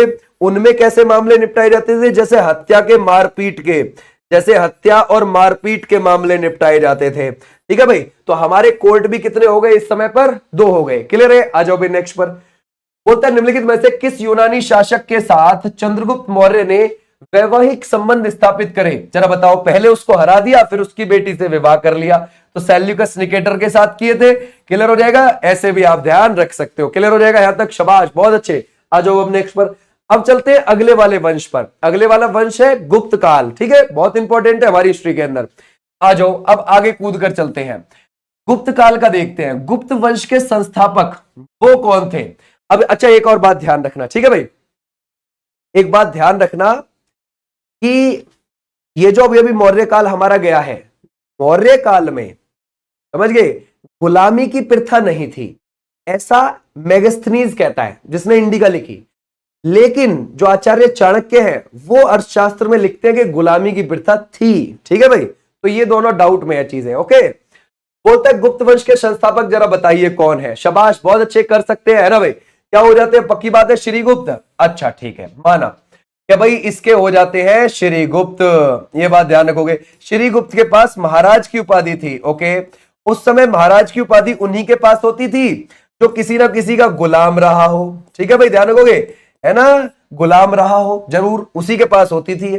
उनमें कैसे मामले निपटाए जाते थे? जैसे हत्या के, मारपीट के, जैसे हत्या और मारपीट के मामले निपटाए जाते थे। ठीक है भाई, तो हमारे कोर्ट भी कितने हो गए इस समय पर? दो हो गए। क्लियर है। आ जाओ भाई नेक्स्ट पर। बोलता है निम्नलिखित में से किस यूनानी शासक के साथ चंद्रगुप्त मौर्य ने वैवाहिक संबंध स्थापित करे? जरा बताओ। पहले उसको हरा दिया, फिर उसकी बेटी से विवाह कर लिया, तो सेल्यूकस निकेटर के साथ किए थे। क्लियर हो जाएगा। ऐसे भी आप ध्यान रख सकते हो। क्लियर हो जाएगा यहां तक, शाबाश, बहुत अच्छे। आ जाओ अब नेक्स्ट पर। अब चलते हैं अगले वाले वंश पर। अगले वाला वंश है गुप्त काल। ठीक है, बहुत इंपॉर्टेंट है हमारी हिस्ट्री के अंदर। आ जाओ अब आगे कूद कर चलते हैं, गुप्त काल का देखते हैं। गुप्त वंश के संस्थापक वो कौन थे? अब अच्छा, एक और बात ध्यान रखना, ठीक है भाई, एक बात ध्यान रखना कि ये जो अभी अभी मौर्य काल हमारा गया है, मौर्य काल में, समझ गए, गुलामी की प्रथा नहीं थी, ऐसा मेगस्थनीज कहता है जिसने इंडिका लिखी। लेकिन जो आचार्य चाणक्य है वो अर्थशास्त्र में लिखते हैं कि गुलामी की प्रथा थी। ठीक है भाई, तो ये दोनों डाउट में है चीजें। ओके, बोलता है गुप्त वंश के संस्थापक जरा बताइए कौन है? शाबाश, बहुत अच्छे, कर सकते हैं, है ना भाई। क्या हो जाते हैं? पक्की बात है, श्रीगुप्त। अच्छा ठीक है, माना क्या भाई, इसके हो जाते हैं श्रीगुप्त। ये बात ध्यान रखोगे। श्रीगुप्त के पास महाराज की उपाधि थी। ओके, उस समय महाराज की उपाधि उन्हीं के पास होती थी जो किसी ना किसी का गुलाम रहा हो। ठीक है भाई, ध्यान रखोगे, है ना, गुलाम रहा हो, जरूर उसी के पास होती थी।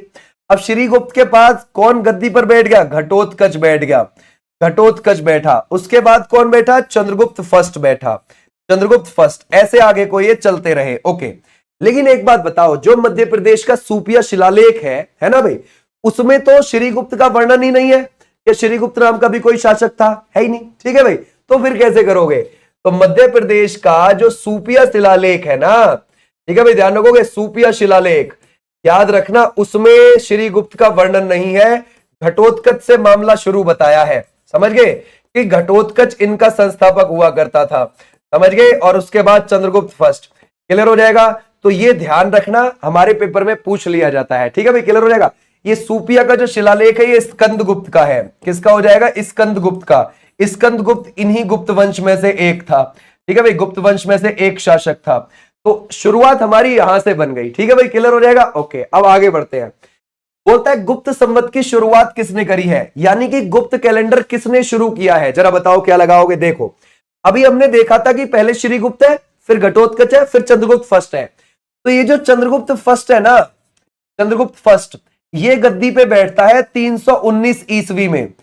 अब श्रीगुप्त के पास कौन गद्दी पर बैठ गया? घटोत्कच बैठ गया, घटोत्कच बैठा। उसके बाद कौन बैठा? चंद्रगुप्त फर्स्ट बैठा, चंद्रगुप्त फर्स्ट। ऐसे आगे को ये चलते रहे। ओके, लेकिन एक बात बताओ, जो मध्य प्रदेश का सूपिया शिलालेख है ना भाई, उसमें तो श्रीगुप्त का वर्णन ही नहीं है कि श्रीगुप्त नाम का भी कोई शासक था, है ही नहीं। ठीक है भाई, तो फिर कैसे करोगे? तो मध्य प्रदेश का जो सूपिया शिलालेख है ना, ठीक है भाई, ध्यान रखोगे, सूपिया शिलालेख, याद रखना, उसमें श्री गुप्त का वर्णन नहीं है, घटोत्कच से मामला शुरू बताया है। समझ गए कि घटोत्कच इनका संस्थापक हुआ करता था, समझ गए, और उसके बाद चंद्रगुप्त फर्स्ट। क्लियर हो जाएगा? तो ये ध्यान रखना, हमारे पेपर में पूछ लिया जाता है। ठीक है भाई, क्लियर हो जाएगा? ये सूपिया का जो शिलालेख है ये स्कंदगुप्त का है। किसका हो जाएगा? स्कंदगुप्त का। स्कंदगुप्त इन्हीं गुप्त वंश में से एक था। ठीक है भाई, गुप्त वंश में से एक शासक था। तो शुरुआत हमारी यहां से बन गई। ठीक है भाई, क्लियर हो जाएगा? ओके, अब आगे बढ़ते हैं। बोलता है गुप्त संवत की शुरुआत किसने करी है, यानी कि गुप्त कैलेंडर किसने शुरू किया है? जरा बताओ क्या लगाओगे। देखो, अभी हमने देखा था कि पहले श्रीगुप्त है, फिर घटोत्कच है, फिर चंद्रगुप्त फर्स्ट है। तो ये जो चंद्रगुप्त फर्स्ट है ना, चंद्रगुप्त फर्स्ट, ये गद्दी पे बैठता है 319 ईस्वी में,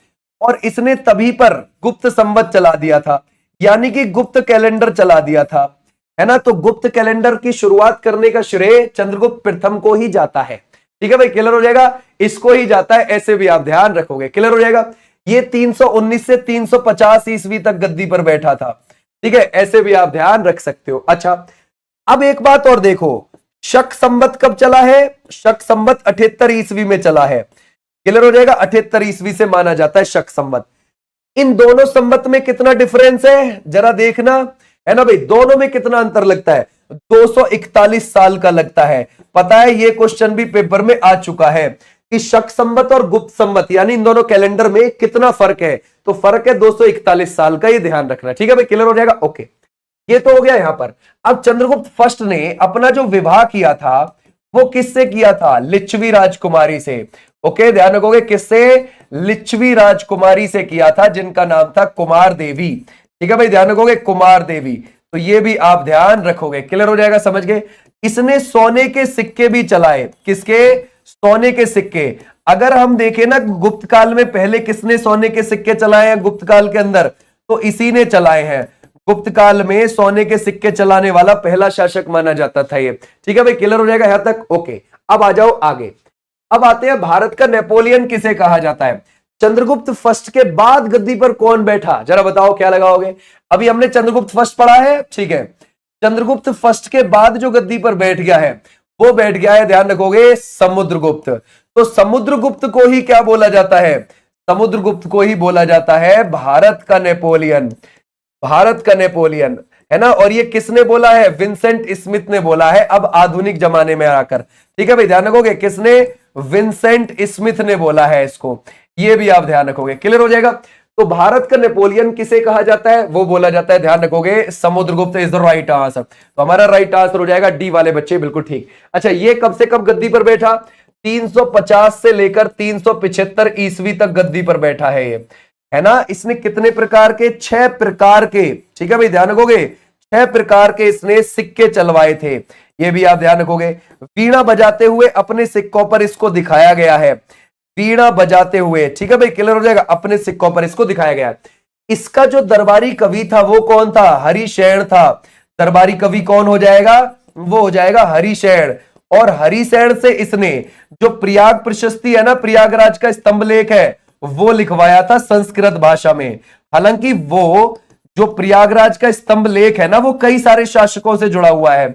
और इसने तभी पर गुप्त संवत चला दिया था, यानी कि गुप्त कैलेंडर चला दिया था, है ना। तो गुप्त कैलेंडर की शुरुआत करने का श्रेय चंद्रगुप्त प्रथम को ही जाता है। ठीक है भाई, क्लियर हो जाएगा? इसको ही जाता है, ऐसे भी आप ध्यान रखोगे। क्लियर हो जाएगा? ये 319 से 350 ईस्वी तक गद्दी पर बैठा था। ठीक है, ऐसे भी आप ध्यान रख सकते हो। अच्छा, अब एक बात और देखो, शक संवत कब चला है? शक संवत 78 ईस्वी में चला है। क्लियर हो जाएगा? 78 ईस्वी से माना जाता है शक संवत। इन दोनों संवत में कितना डिफरेंस है जरा देखना, है ना भाई? दोनों में कितना अंतर लगता है? 241 साल का लगता है। पता है, ये क्वेश्चन भी पेपर में आ चुका है कि शक संवत और गुप्त संवत यानी इन दोनों कैलेंडर में कितना फर्क है। तो फर्क है 241 साल का, ये ध्यान रखना। ठीक है भाई, क्लियर हो जाएगा? ओके, ये तो हो गया यहां पर। अब चंद्रगुप्त फर्स्ट ने अपना जो विवाह किया था वो किससे किया था? लिच्छवी राजकुमारी से। ओके, ध्यान रखोगे, किससे? लिच्छवी राजकुमारी से किया था, जिनका नाम था कुमार देवी। ठीक है भाई, ध्यान रखोगे, कुमार देवी। तो ये भी आप ध्यान रखोगे। क्लियर हो जाएगा? समझ गए? इसने सोने के सिक्के भी चलाए। किसके? सोने के सिक्के। अगर हम देखें ना, गुप्त काल में पहले किसने सोने के सिक्के चलाए हैं गुप्त काल के अंदर? तो इसी ने चलाए हैं। गुप्त काल में सोने के सिक्के चलाने वाला पहला शासक माना जाता था ये। ठीक है भाई, क्लियर हो जाएगा यहां तक? ओके, अब आ जाओ आगे। अब आते हैं, भारत का नेपोलियन किसे कहा जाता है? चंद्रगुप्त फर्स्ट के बाद गद्दी पर कौन बैठा? जरा बताओ क्या लगाओगे। अभी हमने चंद्रगुप्त फर्स्ट पढ़ा है, ठीक है। चंद्रगुप्त फर्स्ट के बाद जो गद्दी पर बैठ गया है वो बैठ गया है, ध्यान रखोगे, समुद्रगुप्त। तो समुद्रगुप्त को ही क्या बोला जाता है? समुद्रगुप्त को ही बोला जाता है भारत का नेपोलियन। भारत का नेपोलियन, है ना। और ये किसने बोला है? विंसेंट स्मिथ ने बोला है, अब आधुनिक जमाने में आकर। ठीक है भाई, ध्यान रखोगे, किसने? विंसेंट स्मिथ ने बोला है इसको। ये भी आप ध्यान रखोगे। क्लियर हो जाएगा? तो भारत का नेपोलियन किसे कहा जाता है? वो बोला जाता है, ध्यान रखोगे, Samudragupta is the right answer. तो हमारा राइट आंसर हो जाएगा डी वाले बच्चे, बिल्कुल ठीक। अच्छा, ये कब से कब गद्दी पर बैठा? 350 से लेकर 375 ईस्वी तक गद्दी पर बैठा है ये, है ना। इसने कितने प्रकार के? 6 प्रकार के, ठीक है भाई, ध्यान रखोगे, 6 प्रकार के इसने सिक्के चलवाए थे। ये भी आप ध्यान रखोगे। वीणा बजाते हुए अपने सिक्कों पर इसको दिखाया गया है। वीणा बजाते हुए, ठीक है भाई, क्लियर हो जाएगा, अपने सिक्कों पर इसको दिखाया गया है। इसका जो दरबारी कवि था वो कौन था? हरिशैन था। दरबारी कवि कौन हो जाएगा? वो हो जाएगा हरिशैन। और हरिशैन से इसने जो प्रयाग प्रशस्ति है ना, प्रयागराज का स्तंभ लेख है, वो लिखवाया था संस्कृत भाषा में। हालांकि वो जो प्रयागराज का स्तंभ लेख है ना, वो कई सारे शासकों से जुड़ा हुआ है।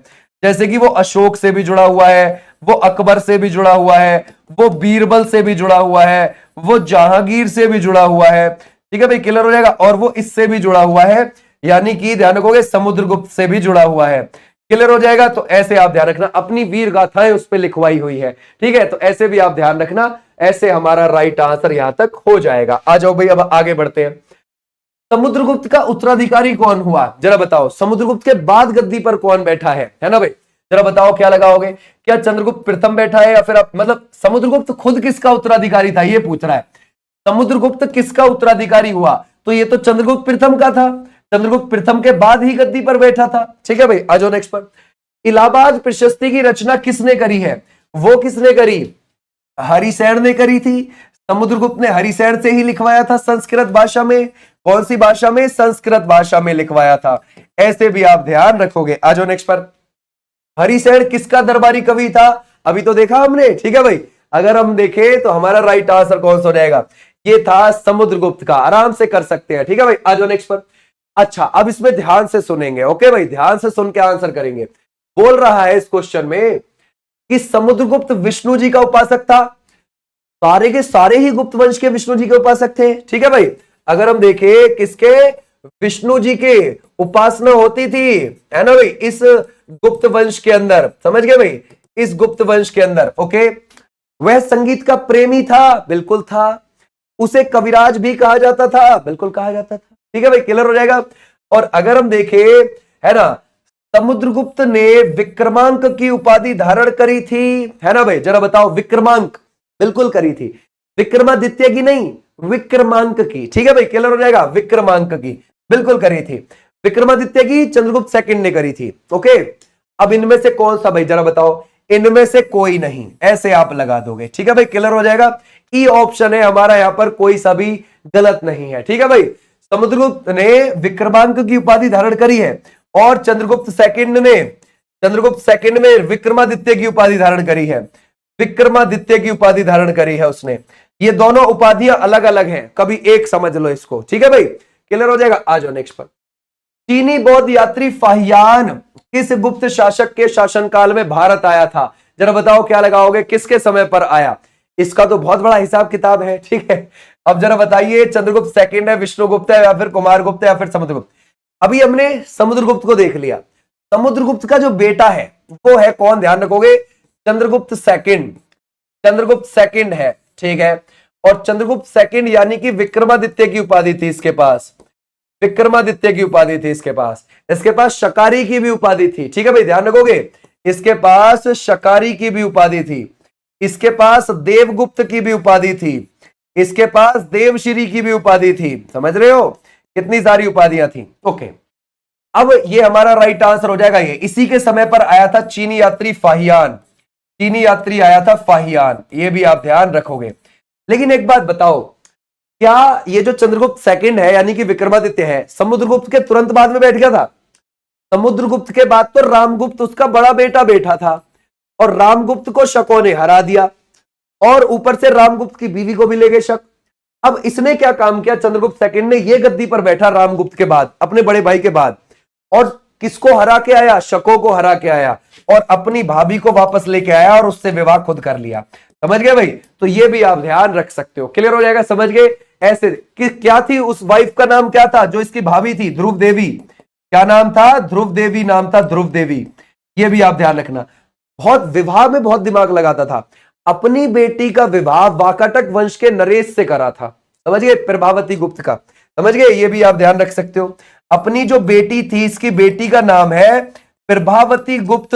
जैसे कि वो अशोक से भी जुड़ा हुआ है, वो अकबर से भी जुड़ा हुआ है, वो बीरबल से भी जुड़ा हुआ है, वो जहांगीर से भी जुड़ा हुआ है। ठीक है भाई, क्लियर हो जाएगा। और वो इससे भी जुड़ा हुआ है, यानी कि ध्यान रखोगे, समुद्रगुप्त से भी जुड़ा हुआ है। क्लियर हो जाएगा? तो ऐसे आप ध्यान रखना, अपनी वीर गाथाएं उस पर लिखवाई हुई है। ठीक है, तो ऐसे भी आप ध्यान रखना, ऐसे हमारा राइट आंसर यहां तक हो जाएगा। आ जाओ भाई, अब आगे बढ़ते हैं। समुद्रगुप्त का उत्तराधिकारी कौन हुआ? जरा बताओ, समुद्रगुप्त के बाद गद्दी पर कौन बैठा है ना भाई? जरा बताओ क्या लगाओगे। क्या चंद्रगुप्त प्रथम बैठा है, या फिर आप मतलब समुद्रगुप्त खुद किसका उत्तराधिकारी था, ये पूछ रहा है। समुद्रगुप्त किसका उत्तराधिकारी हुआ? तो ये तो चंद्रगुप्त प्रथम का था। चंद्रगुप्त प्रथम के बाद ही गद्दी पर बैठा था। ठीक है भाई, आ जाओ नेक्स्ट पर। इलाहाबाद प्रशस्ति की रचना किसने करी है? वो किसने करी? हरिशैन ने करी थी। समुद्रगुप्त ने हरिशैन से ही लिखवाया था संस्कृत भाषा में। कौन सी भाषा में? संस्कृत भाषा में लिखवाया था। ऐसे भी आप ध्यान रखोगे। आ जाओ नेक्स्ट पर। हरिशैन किसका दरबारी कवि था? अभी तो देखा हमने। ठीक है भाई, अगर हम देखें तो हमारा राइट आंसर कौन सा हो जाएगा? ये था समुद्रगुप्त का। आराम से कर सकते हैं। ठीक है भाई, आ जाओ नेक्स्ट पर। अच्छा, अब इसमें ध्यान से सुनेंगे। ओके भाई, ध्यान से सुन के आंसर करेंगे। बोल रहा है इस क्वेश्चन में, कि समुद्रगुप्त विष्णु जी का उपासक था? सारे के सारे ही गुप्त वंश के विष्णु जी के उपासक थे। ठीक है भाई, अगर हम देखें किसके, विष्णु जी के उपासना होती थी, है ना भाई, इस गुप्त वंश के अंदर। समझ गए भाई, इस गुप्त वंश के अंदर। ओके, वह संगीत का प्रेमी था, बिल्कुल था। उसे कविराज भी कहा जाता था, बिल्कुल कहा जाता था। ठीक है भाई, क्लियर हो जाएगा। और अगर हम देखें, है ना, समुद्रगुप्त ने विक्रमांक की उपाधि धारण करी थी, है ना भाई, जरा बताओ। विक्रमांक बिल्कुल करी थी, विक्रमादित्य की नहीं, विक्रमांक की। ठीक है भाई, क्लियर हो जाएगा, विक्रमांक की बिल्कुल करी थी। विक्रमादित्य की चंद्रगुप्त सेकंड ने करी थी। ओके, अब इनमें से कौन सा भाई, जरा बताओ। इनमें से कोई नहीं, ऐसे आप लगा दोगे। ठीक है भाई, क्लियर हो जाएगा। ई ऑप्शन है हमारा, यहां पर कोई सा भी गलत नहीं है। ठीक है भाई, समुद्रगुप्त ने विक्रमांक की उपाधि धारण करी है और चंद्रगुप्त सेकंड में विक्रमादित्य की उपाधि धारण करी है। विक्रमादित्य की उपाधि धारण करी है उसने। ये दोनों उपाधियां अलग अलग हैं, कभी एक समझ लो इसको। ठीक है भाई, क्लियर हो जाएगा। आ जाओ नेक्स्ट पर। चीनी बौद्ध यात्री फाहियान किस गुप्त शासक के शासनकाल में भारत आया था? जरा बताओ, क्या लगाओगे, किसके समय पर आया? इसका तो बहुत बड़ा हिसाब किताब है। ठीक है, अब जरा बताइए, चंद्रगुप्त सेकंड है, विष्णुगुप्त है, या फिर कुमारगुप्त है, या फिर समुद्रगुप्त? अभी हमने समुद्रगुप्त को देख लिया। समुद्रगुप्त का जो बेटा है वो है कौन, ध्यान रखोगे, चंद्रगुप्त सेकंड। चंद्रगुप्त सेकंड है, ठीक है। और चंद्रगुप्त सेकंड यानी कि विक्रमादित्य की उपाधि थी इसके पास, विक्रमादित्य की उपाधि थी इसके पास। इसके पास शकारी की भी उपाधि थी। ठीक है भाई, ध्यान रखोगे, इसके पास शकारी की भी उपाधि थी, इसके पास देवगुप्त की भी उपाधि थी, इसके पास देवश्री की भी उपाधि थी। समझ रहे हो, कितनी सारी उपाधियां थी। ओके, अब ये हमारा राइट आंसर हो जाएगा। ये इसी के समय पर आया था चीनी यात्री फाहियान, चीनी यात्री आया था फाहियान, ये भी आप ध्यान रखोगे। लेकिन एक बात बताओ, क्या ये जो चंद्रगुप्त सेकंड है यानी कि विक्रमादित्य है, समुद्रगुप्त के तुरंत बाद में बैठ गया था? समुद्रगुप्त के बाद तो रामगुप्त उसका बड़ा बेटा बैठा था, और रामगुप्त को शकों ने हरा दिया, और ऊपर से रामगुप्त की बीवी को भी ले गए शक। अब इसने क्या काम किया, चंद्रगुप्त सेकंड ने, ये गद्दी पर बैठा रामगुप्त के बाद, अपने बड़े भाई के बाद, और किसको हरा के आया, शकों को हरा के आया, और अपनी भाभी को वापस लेके आया और उससे विवाह खुद कर लिया। समझ गए भाई, तो ये भी आप ध्यान रख सकते हो। क्लियर हो जाएगा, समझ गए। ऐसे कि क्या थी उस वाइफ का नाम, क्या था जो इसकी भाभी थी, ध्रुव देवी। क्या नाम था, ध्रुव देवी नाम था, ध्रुव देवी। ये भी आप ध्यान रखना। बहुत विवाह में बहुत दिमाग लगाता था। अपनी बेटी का विवाह वाकाटक वंश के नरेश से करा था। समझ गए, प्रभावती गुप्त का। समझ गए, ये भी आप ध्यान रख सकते हो। अपनी जो बेटी थी, इसकी बेटी का नाम है प्रभावती गुप्त,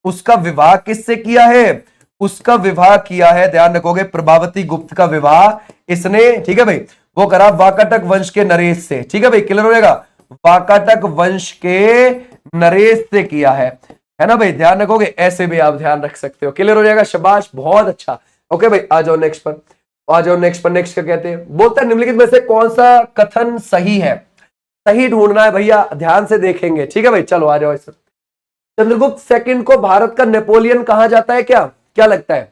उसका विवाह किससे किया है, उसका विवाह किया है, ध्यान रखोगे, प्रभावती गुप्त का विवाह इसने, ठीक है भाई, वो करा वाकाटक वंश के नरेश से। ठीक है भाई, क्लियर हो जाएगा, वाकाटक वंश के नरेश से किया है ना भाई, ध्यान रखोगे। ऐसे भी आप ध्यान रख सकते हो। क्लियर हो जाएगा, शाबाश, बहुत अच्छा। ओके भाई, आ जाओ नेक्स्ट पर, आ जाओ नेक्स्ट पर। नेक्स्ट क्या कहते हैं, बोलता है निम्नलिखित में से कौन सा कथन सही है? सही ढूंढना है भैया, ध्यान से देखेंगे। ठीक है भाई, चलो आ जाओ। इस चंद्रगुप्त सेकंड को भारत का नेपोलियन कहा जाता है क्या, क्या लगता है?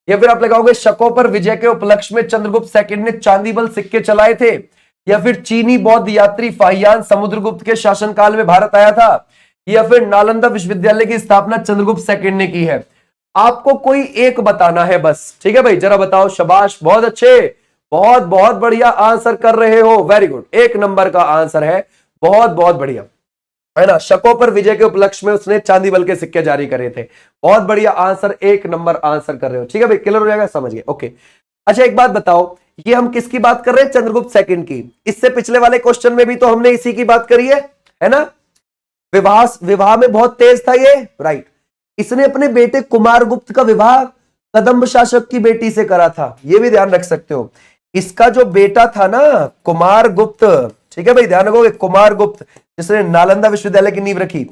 या फिर आप लगाओगे शकों पर विजय के उपलक्ष्य में चंद्रगुप्त सेकंड ने चांदीबल सिक्के चलाए थे, या फिर चीनी बौद्ध यात्री फाहियान समुद्रगुप्त के शासनकाल में भारत आया था, या फिर नालंदा विश्वविद्यालय की स्थापना चंद्रगुप्त सेकंड ने की है? आपको कोई एक बताना है बस। ठीक है भाई, जरा बताओ। शाबाश, बहुत अच्छे, बहुत बहुत बढ़िया आंसर कर रहे हो, वेरी गुड, 1 नंबर का आंसर है, बहुत बहुत बढ़िया, है ना। शकों पर विजय के उपलक्ष्य में उसने चांदी बल के सिक्के जारी करे थे। बहुत बढ़िया आंसर, 1 नंबर आंसर कर रहे हो। ठीक है भाई, क्लियर हो जाएगा, समझ गए। ओके, अच्छा एक बात बताओ, ये हम किसकी बात कर रहे हैं, चंद्रगुप्त सेकंड की। इससे पिछले वाले क्वेश्चन में भी तो हमने इसी की बात करी है ना। विवाह में बहुत तेज था ये, राइट। इसने अपने बेटे कुमारगुप्त का विवाह कदम्ब शासक की बेटी से करा था, ये भी ध्यान रख सकते हो। इसका जो बेटा था ना कुमारगुप्त, ठीक है भाई, ध्यान रखोगे, कुमारगुप्त जिसने नालंदा विश्वविद्यालय की नींव रखी,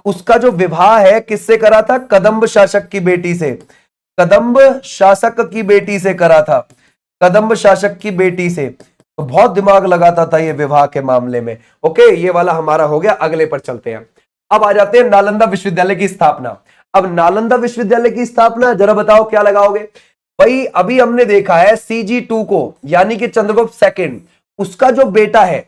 उसका जो विवाह है किससे करा था, कदम्ब शासक की बेटी से, कदम्ब शासक की बेटी से करा था, कदम्ब शासक की बेटी से। तो बहुत दिमाग लगाता था ये विवाह के मामले में। ओके, ये वाला हमारा हो गया। अगले पर चलते हैं। अब आ जाते हैं नालंदा विश्वविद्यालय की स्थापना। अब नालंदा विश्वविद्यालय की स्थापना, जरा बताओ क्या लगाओगे भाई। अभी हमने देखा है CG2 को, यानी कि चंद्रगुप्त सेकंड, उसका जो बेटा है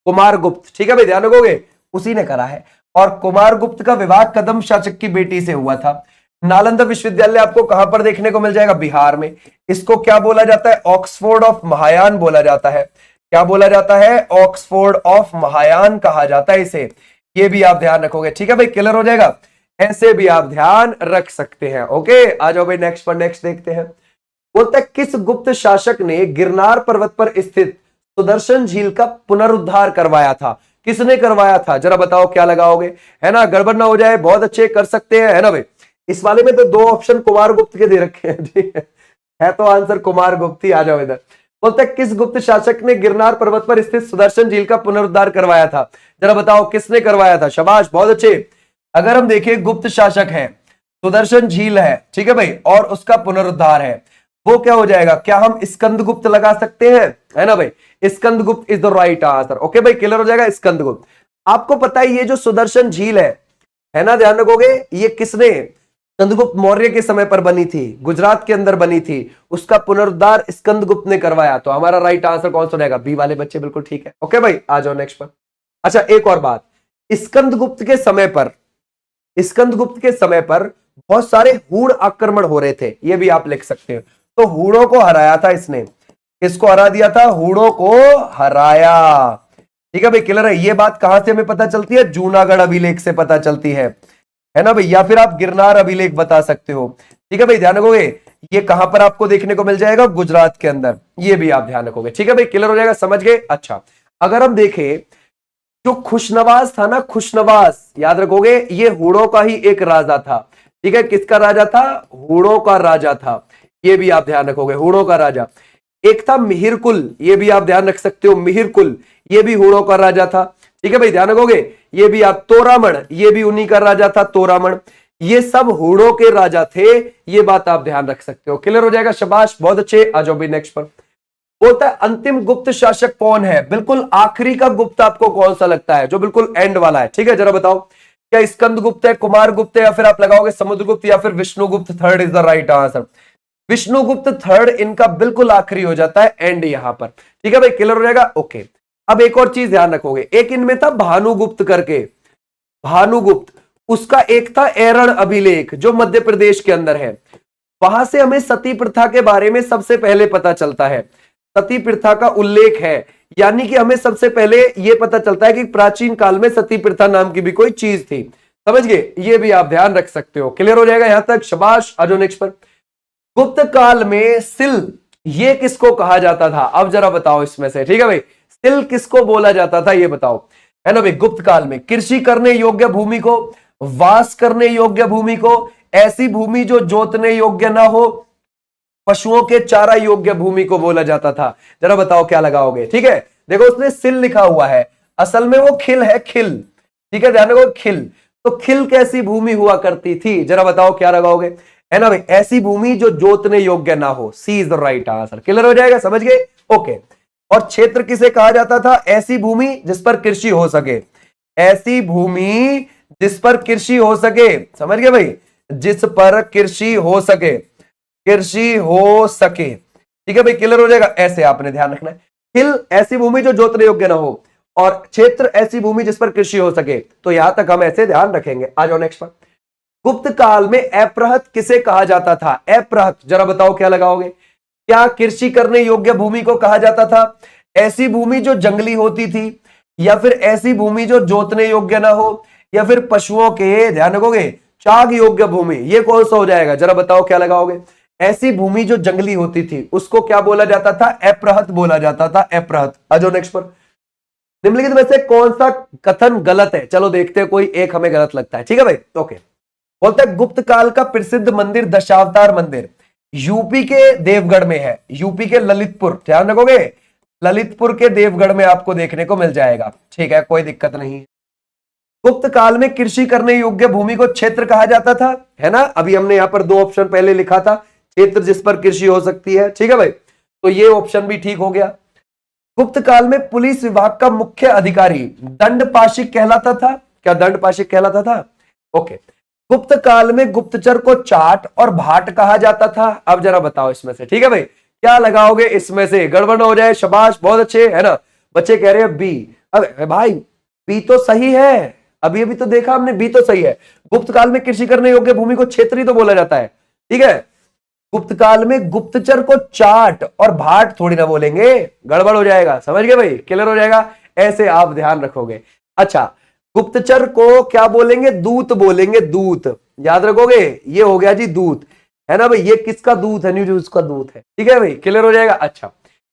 कुमारगुप्त, ठीक है भाई, ध्यान रखोगे, उसी ने करा है। और कुमारगुप्त का विवाह कदम्ब शासक की बेटी से हुआ था। नालंदा विश्वविद्यालय आपको कहां पर देखने को मिल जाएगा? बिहार में। इसको क्या बोला जाता है? ऑक्सफोर्ड ऑफ महायान बोला जाता है। क्या बोला जाता है? ऑक्सफोर्ड ऑफ महायान कहा जाता है इसे। ये भी आप ध्यान रखोगे, ठीक है भाई, क्लियर हो जाएगा। ऐसे भी आप ध्यान रख सकते हैं। ओके, आ जाओ भाई नेक्स्ट पर, नेक्स्ट देखते हैं। बोलता है किस गुप्त शासक ने गिरनार पर्वत पर स्थित सुदर्शन झील का पुनरुद्धार करवाया था? किसने करवाया था? जरा बताओ क्या लगाओगे, है ना, गड़बड़ ना हो जाए। बहुत अच्छे कर सकते हैं, है ना भाई। इस वाले में तो दो ऑप्शन कुमार गुप्त के दे रखे हैं, ठीक है तो आंसर कुमार गुप्त ही। आ जाओ इधर। बोलते हैं किस गुप्त शासक ने गिरनार पर्वत पर स्थित सुदर्शन झील का पुनरुद्धार करवाया था? जरा बताओ किसने करवाया था? शाबाश, बहुत अच्छे। अगर हम देखें गुप्त शासक है, सुदर्शन झील है, ठीक है भाई, और उसका पुनरुद्धार है, वो क्या हो जाएगा? क्या हम स्कंदगुप्त लगा सकते हैं, है ना भाई? Skandagupta is the right answer. Okay भाई, क्लियर हो जाएगा, स्कंदगुप्त। आपको पता है ये जो सुदर्शन झील है ना, ध्यान रखोगे, ये किसने? स्कंदगुप्त मौर्य के समय पर बनी थी, गुजरात के अंदर बनी थी, उसका पुनरुद्धार स्कंदगुप्त ने करवाया। तो हमारा राइट आंसर कौन सा हो जाएगा? बी वाले बच्चे, बिल्कुल ठीक है। ओके भाई, आ जाओ नेक्स्ट पर। अच्छा, एक और बात, स्कंदगुप्त के समय पर, स्कंदगुप्त के समय पर बहुत सारे हूण आक्रमण हो रहे थे, ये भी आप लिख सकते हो। तो हूणों को हराया था इसने। किसको हरा दिया था? हूणों को हराया। ठीक है भाई, क्लियर है। ये बात कहां से हमें पता चलती है? जूनागढ़ अभिलेख से पता चलती है ना भाई, या फिर आप गिरनार अभिलेख बता सकते हो। ठीक है भाई, ध्यान रखोगे। ये कहां पर आपको देखने को मिल जाएगा? गुजरात के अंदर। ये भी आप ध्यान रखोगे, ठीक है भाई, क्लियर हो जाएगा, समझ गए। अच्छा, अगर हम देखें जो खुशनवाज था ना, खुशनवाज, याद रखोगे, ये हूणों का ही एक राजा था। ठीक है, किसका राजा था? हूणों का राजा था। ये भी आप ध्यान रखोगे, हूणों का राजा। एक था मिहिरकुल, ये भी आप ध्यान रख सकते हो, मिहिरकुल, ये भी हूणों का राजा था। ठीक है भाई, ध्यान रखोगे। ये भी आप, तोरामण, ये भी उन्हीं का राजा था, तोरामण। ये सब हूणों के राजा थे, ये बात आप ध्यान रख सकते हो। क्लियर हो जाएगा, शाबाश, बहुत अच्छे। आ जाओ भी नेक्स्ट पर। बोलता है अंतिम गुप्त शासक कौन है? बिल्कुल आखिरी का गुप्त आपको कौन सा लगता है, जो बिल्कुल एंड वाला है? ठीक है, जरा बताओ, क्या स्कंदगुप्त है, कुमारगुप्त है, या फिर आप लगाओगे समुद्रगुप्त, या फिर Vishnugupta third is the right answer. Vishnugupta third इनका बिल्कुल आखिरी हो जाता है, एंड यहां पर। ठीक है भाई, क्लियर हो जाएगा। ओके, अब एक और चीज ध्यान रखोगे, एक इनमें था भानुगुप्त करके, भानुगुप्त, उसका एक था एरण अभिलेख जो मध्य प्रदेश के अंदर है। वहां से हमें सती प्रथा के बारे में सबसे पहले पता चलता है, सती प्रथा का उल्लेख है, यानी कि हमें सबसे पहले यह पता चलता है कि प्राचीन काल में सती प्रथा नाम की भी कोई चीज थी। समझ गए, ये भी आप ध्यान रख सकते हो। क्लियर हो जाएगा यहां तक, शाबाश। आ जाओ नेक्स्ट पर। गुप्त काल में सिल, ये किसको कहा जाता था? अब जरा बताओ इसमें से, ठीक है भाई, सिल किसको बोला जाता था, ये बताओ, है ना भाई। गुप्त काल में कृषि करने योग्य भूमि को, वास करने योग्य भूमि को, ऐसी भूमि जो जोतने योग्य ना हो, पशुओं के चारा योग्य भूमि को बोला जाता था। जरा बताओ क्या लगाओगे? ठीक है, देखो उसने सिल लिखा हुआ है, असल में वो खिल है, खिल। ठीक है, ध्यान रखो, खिल। तो खिल कैसी भूमि हुआ करती थी? जरा बताओ क्या लगाओगे, है ना भाई। ऐसी भूमि जो जोतने योग्य ना हो, C is the right answer. Clear हो जाएगा, समझ गए। ओके, और क्षेत्र किसे कहा जाता था? ऐसी भूमि जिस पर कृषि हो सके, ऐसी भूमि जिस पर कृषि हो सके, समझ गए भाई, जिस पर कृषि हो सके, कृषि हो सके। ठीक है भाई, क्लियर हो जाएगा। ऐसे आपने ध्यान रखना है, हिल ऐसी भूमि जो जोतने योग्य ना हो, और क्षेत्र ऐसी भूमि जिस पर कृषि हो सके। तो यहां तक हम ऐसे ध्यान रखेंगे। आ जाओ नेक्स्ट पर। गुप्त काल में अपृहत किसे कहा जाता था? अपृहत, जरा बताओ क्या लगाओगे। क्या कृषि करने योग्य भूमि को कहा जाता था? ऐसी भूमि जो जंगली होती थी, या फिर ऐसी भूमि जो जोतने योग्य ना हो, या फिर पशुओं के, ध्यान रखोगे, चाग योग्य भूमि, ये कौन सा हो जाएगा? जरा बताओ क्या लगाओगे। ऐसी भूमि जो जंगली होती थी उसको क्या बोला जाता था? अपृहत बोला जाता था, अपृहत। आ जाओ नेक्स्ट पर। निम्नलिखित में से कौन सा कथन गलत है? चलो देखते हैं, कोई एक हमें गलत लगता है। ठीक है भाई, ओके। बोलते हैं गुप्त काल का प्रसिद्ध मंदिर दशावतार मंदिर यूपी के देवगढ़ में है, यूपी के ललितपुर, ध्यान रखोगे, ललितपुर के देवगढ़ में आपको देखने को मिल जाएगा। ठीक है, कोई दिक्कत नहीं। गुप्त काल में कृषि करने योग्य भूमि को क्षेत्र कहा जाता था, है ना। अभी हमने यहां पर दो ऑप्शन पहले लिखा था, क्षेत्र जिस पर कृषि हो सकती है। ठीक है भाई, तो ये ऑप्शन भी ठीक हो गया। गुप्त काल में पुलिस विभाग का मुख्य अधिकारी दंडपाशिक कहलाता था। क्या दंडपाशिक कहलाता था? ओके। गुप्त काल में गुप्तचर को चाट और भाट कहा जाता था। अब जरा बताओ इसमें से, ठीक है भाई, क्या लगाओगे इसमें से, गड़बड़ हो जाए। शाबाश, बहुत अच्छे, है ना। बच्चे कह रहे हैं बी। अब भाई बी तो सही है, अभी अभी तो देखा हमने, बी तो सही है। गुप्त काल में कृषि करने योग्य भूमि को क्षेत्र ही तो बोला जाता है, ठीक है। गुप्त काल में गुप्तचर को चाट और भाट थोड़ी ना बोलेंगे, गड़बड़ हो जाएगा, समझ गए भाई, क्लियर हो जाएगा, ऐसे आप ध्यान रखोगे। अच्छा, गुप्तचर को क्या बोलेंगे, दूत बोलेंगे, दूत, याद रखोगे, ये हो गया जी दूत, है ना भाई, ये किसका दूत है, न्यूज का दूत है, ठीक है भाई, क्लियर हो जाएगा। अच्छा,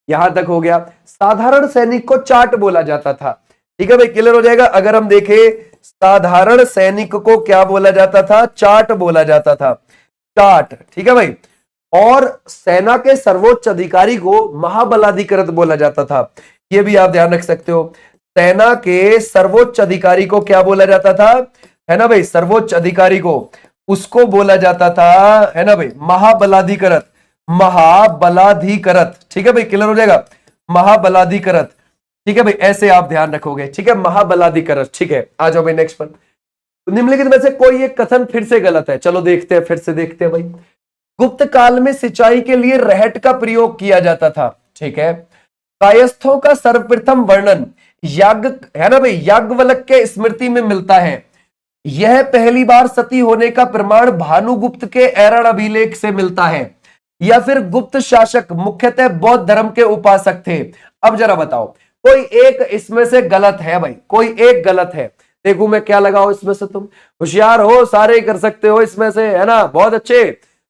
यहां तक हो गया। साधारण सैनिक को चाट बोला जाता था, ठीक है भाई, क्लियर हो जाएगा। अगर हम देखें, साधारण सैनिक को क्या बोला जाता था, चाट बोला जाता था, चाट, ठीक है भाई। और सेना के सर्वोच्च अधिकारी को महाबलाधिकृत बोला जाता था, ये भी आप ध्यान रख सकते हो। सेना के सर्वोच्च अधिकारी को क्या बोला जाता था, है ना भाई, सर्वोच्च अधिकारी को, उसको बोला जाता था, है ना भाई, महाबलाधिकृत, महाबलाधिकृत, ठीक है भाई, क्लियर हो जाएगा, महाबलाधिकृत, ठीक है भाई, ऐसे आप ध्यान रखोगे, ठीक है, महाबलाधिकृत, ठीक है। आ जाओ भाई नेक्स्ट पर। निम्नलिखित में से कोई एक कथन फिर से गलत है, चलो देखते हैं, फिर से देखते हैं भाई। गुप्त काल में सिंचाई के लिए रहट का प्रयोग किया जाता था, ठीक है। कायस्थों का सर्वप्रथम वर्णन याज्ञ, है ना भाई, याज्ञवल्क्य के स्मृति में मिलता है। यह पहली बार सती होने का प्रमाण भानुगुप्त के ऐरण अभिलेख से मिलता है, या फिर गुप्त शासक मुख्यतः बौद्ध धर्म के उपासक थे। अब जरा बताओ, कोई एक इसमें से गलत है भाई, कोई एक गलत है, देखो मैं क्या लगाओ इसमें से, तुम होशियार हो, सारे कर सकते हो इसमें से, है ना, बहुत अच्छे,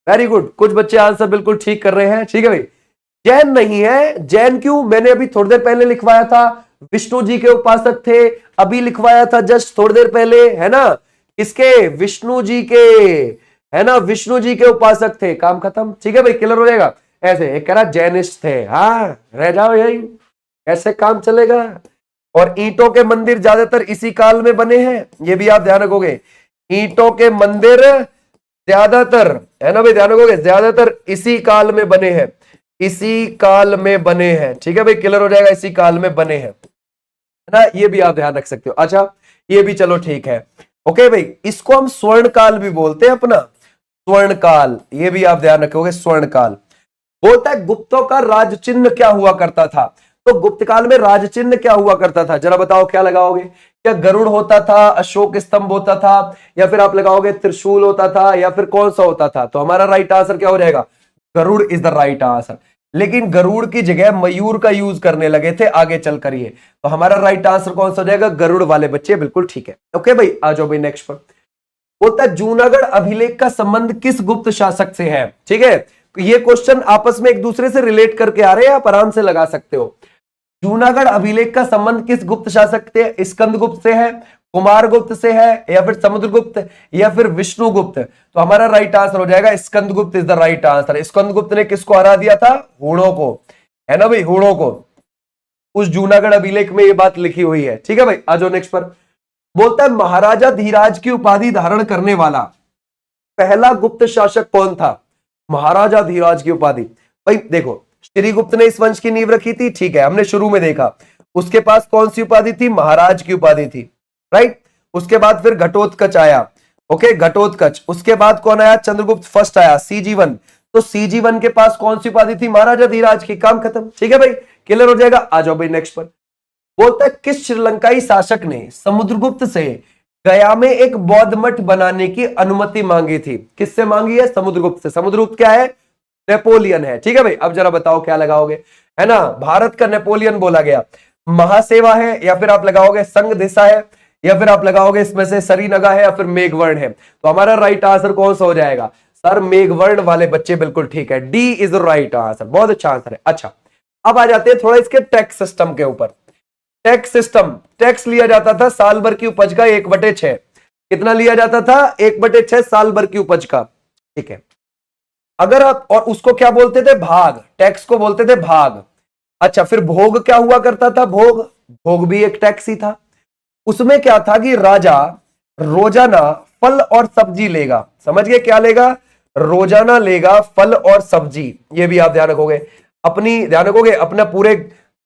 वेरी गुड। कुछ बच्चे आंसर बिल्कुल ठीक कर रहे हैं, ठीक है भाई। जैन नहीं है, जैन क्यों, मैंने अभी थोड़ी देर पहले लिखवाया था, विष्णु जी के उपासक थे, अभी लिखवाया था जस्ट थोड़ी देर पहले, है ना, इसके विष्णु जी के, है ना, विष्णु जी के उपासक थे, काम खत्म, ठीक है भाई, क्लियर हो जाएगा। ऐसे एक कह रहा जैनिस्ट थे, हाँ रह जाओ यही, ऐसे काम चलेगा। और ईंटों के मंदिर ज्यादातर इसी काल में बने हैं, ये भी आप ध्यान रखोगे, ईंटों के मंदिर ज्यादातर, है ना भाई, ध्यान रखोगे, ज्यादातर इसी काल में बने हैं, इसी काल में बने हैं, ठीक है भाई, क्लियर हो जाएगा, इसी काल में बने हैं, है ना, ये भी आप ध्यान रख सकते हो। अच्छा, ये भी चलो ठीक है, ओके भाई। इसको हम स्वर्ण काल भी बोलते हैं अपना, स्वर्ण काल, ये भी आप ध्यान रखोगे, स्वर्ण काल। बोलता है गुप्तों का राज चिन्ह क्या हुआ करता था, तो गुप्त काल में राज चिन्ह क्या हुआ करता था, जरा बताओ क्या लगाओगे, क्या गरुड़ होता था, अशोक स्तंभ होता था, या फिर आप लगाओगे त्रिशूल होता था, या फिर कौन सा होता था, तो हमारा राइट आंसर क्या हो जाएगा, Garuda is the right answer. लेकिन गरुड़ की जगह मयूर का यूज करने लगे थे आगे चल कर, ये तो हमारा राइट आंसर कौन सा हो जाएगा, गरुड़ वाले बच्चे, बिल्कुल ठीक है, ओके भाई। आ जाओ भाई नेक्स्ट पर। बोलता है जूनागढ़ अभिलेख का संबंध किस गुप्त शासक से है, ठीक है, ये क्वेश्चन आपस में एक दूसरे से रिलेट करके आ रहे हैं, आप आराम से लगा सकते हो। जूनागढ़ अभिलेख का संबंध किस गुप्त शासक से, स्कंदगुप्त से है, कुमारगुप्त से है, या फिर समुद्रगुप्त, या फिर विष्णुगुप्त, तो हमारा राइट आंसर हो जाएगा Skandagupta is the right answer. Skandagupta ने किसको हरा दिया था, हूणों को, है ना भाई, हूणों को, उस जूनागढ़ अभिलेख में ये बात लिखी हुई है, ठीक है भाई। आ जाओ नेक्स्ट पर। बोलता है महाराजा धीराज की उपाधि धारण करने वाला पहला गुप्त शासक कौन था, महाराजा धीराज की उपाधि, भाई देखो श्रीगुप्त ने इस वंश की नींव रखी थी, ठीक है, हमने शुरू में देखा, उसके पास कौन सी उपाधि थी, महाराज की उपाधि थी, राइट। उसके बाद फिर घटोत्कच आया, ओके, घटोत्कच, उसके बाद कौन आया, चंद्रगुप्त फर्स्ट आया, सीजी1, तो सीजी1 के पास कौन सी उपाधि थी, महाराजा धीराज की, काम खत्म, ठीक है भाई, क्लियर हो जाएगा। आ जाओ भाई नेक्स्ट पर। बोलता है किस श्रीलंकाई शासक ने समुद्रगुप्त से गया में एक बौद्ध मठ बनाने की अनुमति मांगी थी, किससे मांगी है, समुद्रगुप्त से। समुद्रगुप्त क्या है, नेपोलियन है, ठीक है भाई। अब जरा बताओ क्या लगाओगे, है ना, भारत का नेपोलियन बोला गया, महासेवा है, या फिर आप लगाओगे संघ दिशा है, या फिर आप लगाओगे इसमें से सरीनगा है, या फिर मेघवर्ण है, तो हमारा राइट आंसर कौन सा हो जाएगा, सर मेघवर्ण वाले बच्चे, बिल्कुल ठीक है, डी इज राइट आंसर, बहुत अच्छा आंसर है। अच्छा, अब आ जाते हैं थोड़ा इसके टैक्स सिस्टम के ऊपर। टैक्स सिस्टम, टैक्स लिया जाता था साल भर की उपज का 1/6, कितना लिया जाता था, 1/6 साल भर की उपज का, ठीक है। अगर आप, और उसको क्या बोलते थे, भाग, टैक्स को बोलते थे भाग। अच्छा, फिर भोग क्या हुआ करता था, भोग, भोग भी एक टैक्स ही था। उसमें क्या था कि राजा रोजाना फल और सब्जी लेगा, समझ गए, क्या लेगा, रोजाना लेगा फल और सब्जी, ये भी आप ध्यान रखोगे, अपनी ध्यान रखोगे, अपना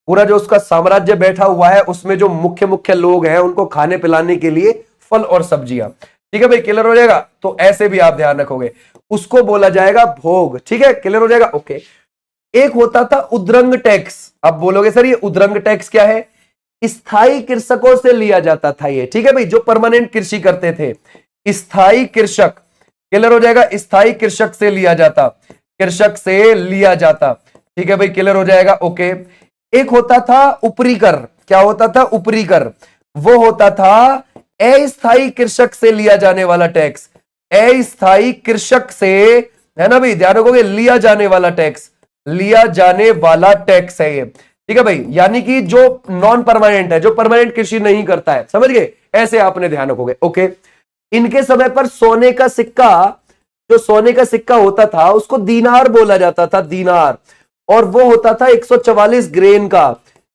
पूरा जो उसका साम्राज्य बैठा हुआ है उसमें जो मुख्य मुख्य लोग हैं उनको खाने पिलाने के लिए फल और सब्जियां, ठीक है भाई, क्लियर हो जाएगा। तो ऐसे भी आप ध्यान रखोगे, उसको बोला जाएगा भोग, ठीक है, क्लियर हो जाएगा, ओके। एक होता था उद्रंग टैक्स, अब बोलोगे सर ये उद्रंग टैक्स क्या है, स्थायी कृषकों से लिया जाता था ये, ठीक है भाई, जो परमानेंट कृषि करते थे। स्थायी कृषक, क्लियर हो जाएगा, स्थायी कृषक से लिया जाता, कृषक से लिया जाता, ठीक है भाई, क्लियर हो जाएगा, ओके। एक होता था ऊपरी कर, क्या होता था, ऊपरी कर, वो होता था अस्थायी कृषक से लिया जाने वाला टैक्स, अस्थायी कृषक से, है ना भाई, ध्यान रखोगे, लिया जाने वाला टैक्स, लिया जाने वाला टैक्स है ये, ठीक है भाई, यानी कि जो नॉन परमानेंट है, जो परमानेंट कृषि नहीं करता है, समझ गए, ऐसे आपने ध्यान रखोगे, ओके। इनके समय पर सोने का सिक्का, जो सोने का सिक्का होता था उसको दीनार बोला जाता था, दीनार, और वो होता था 144 ग्रेन का,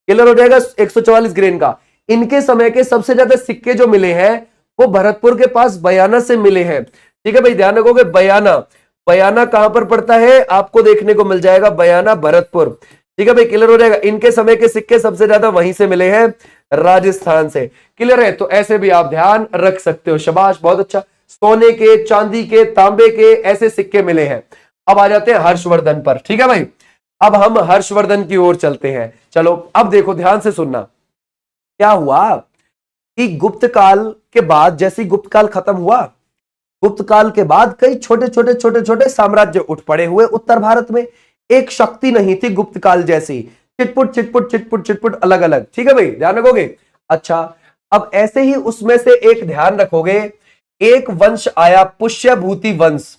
क्लियर हो जाएगा, 144 ग्रेन का। इनके समय के सबसे ज्यादा सिक्के जो मिले हैं वो भरतपुर के पास बयाना से मिले हैं, ठीक है भाई, ध्यान रखोगे, बयाना, बयाना कहां पर पड़ता है, आपको देखने को मिल जाएगा, बयाना भरतपुर, ठीक है भाई, क्लियर हो जाएगा। इनके समय के सिक्के सबसे ज्यादा वहीं से मिले हैं, राजस्थान से, क्लियर है, तो ऐसे भी आप ध्यान रख सकते हो, शाबाश, बहुत अच्छा। सोने के, चांदी के, तांबे के ऐसे सिक्के मिले हैं। अब आ जाते हैं हर्षवर्धन पर, ठीक है भाई, अब हम हर्षवर्धन की ओर चलते हैं। चलो अब देखो, ध्यान से सुनना, क्या हुआ कि गुप्त काल के बाद, जैसे ही गुप्त काल खत्म हुआ, गुप्त काल के बाद कई छोटे छोटे छोटे छोटे साम्राज्य उठ पड़े हुए उत्तर भारत में। एक शक्ति नहीं थी गुप्त काल जैसी, चिटपुट चिटपुट चिटपुट चिटपुट, अलग अलग, ठीक है भाई, ध्यान रखोगे। अच्छा, अब ऐसे ही उसमें से एक ध्यान रखोगे, एक वंश आया, पुष्यभूति वंश,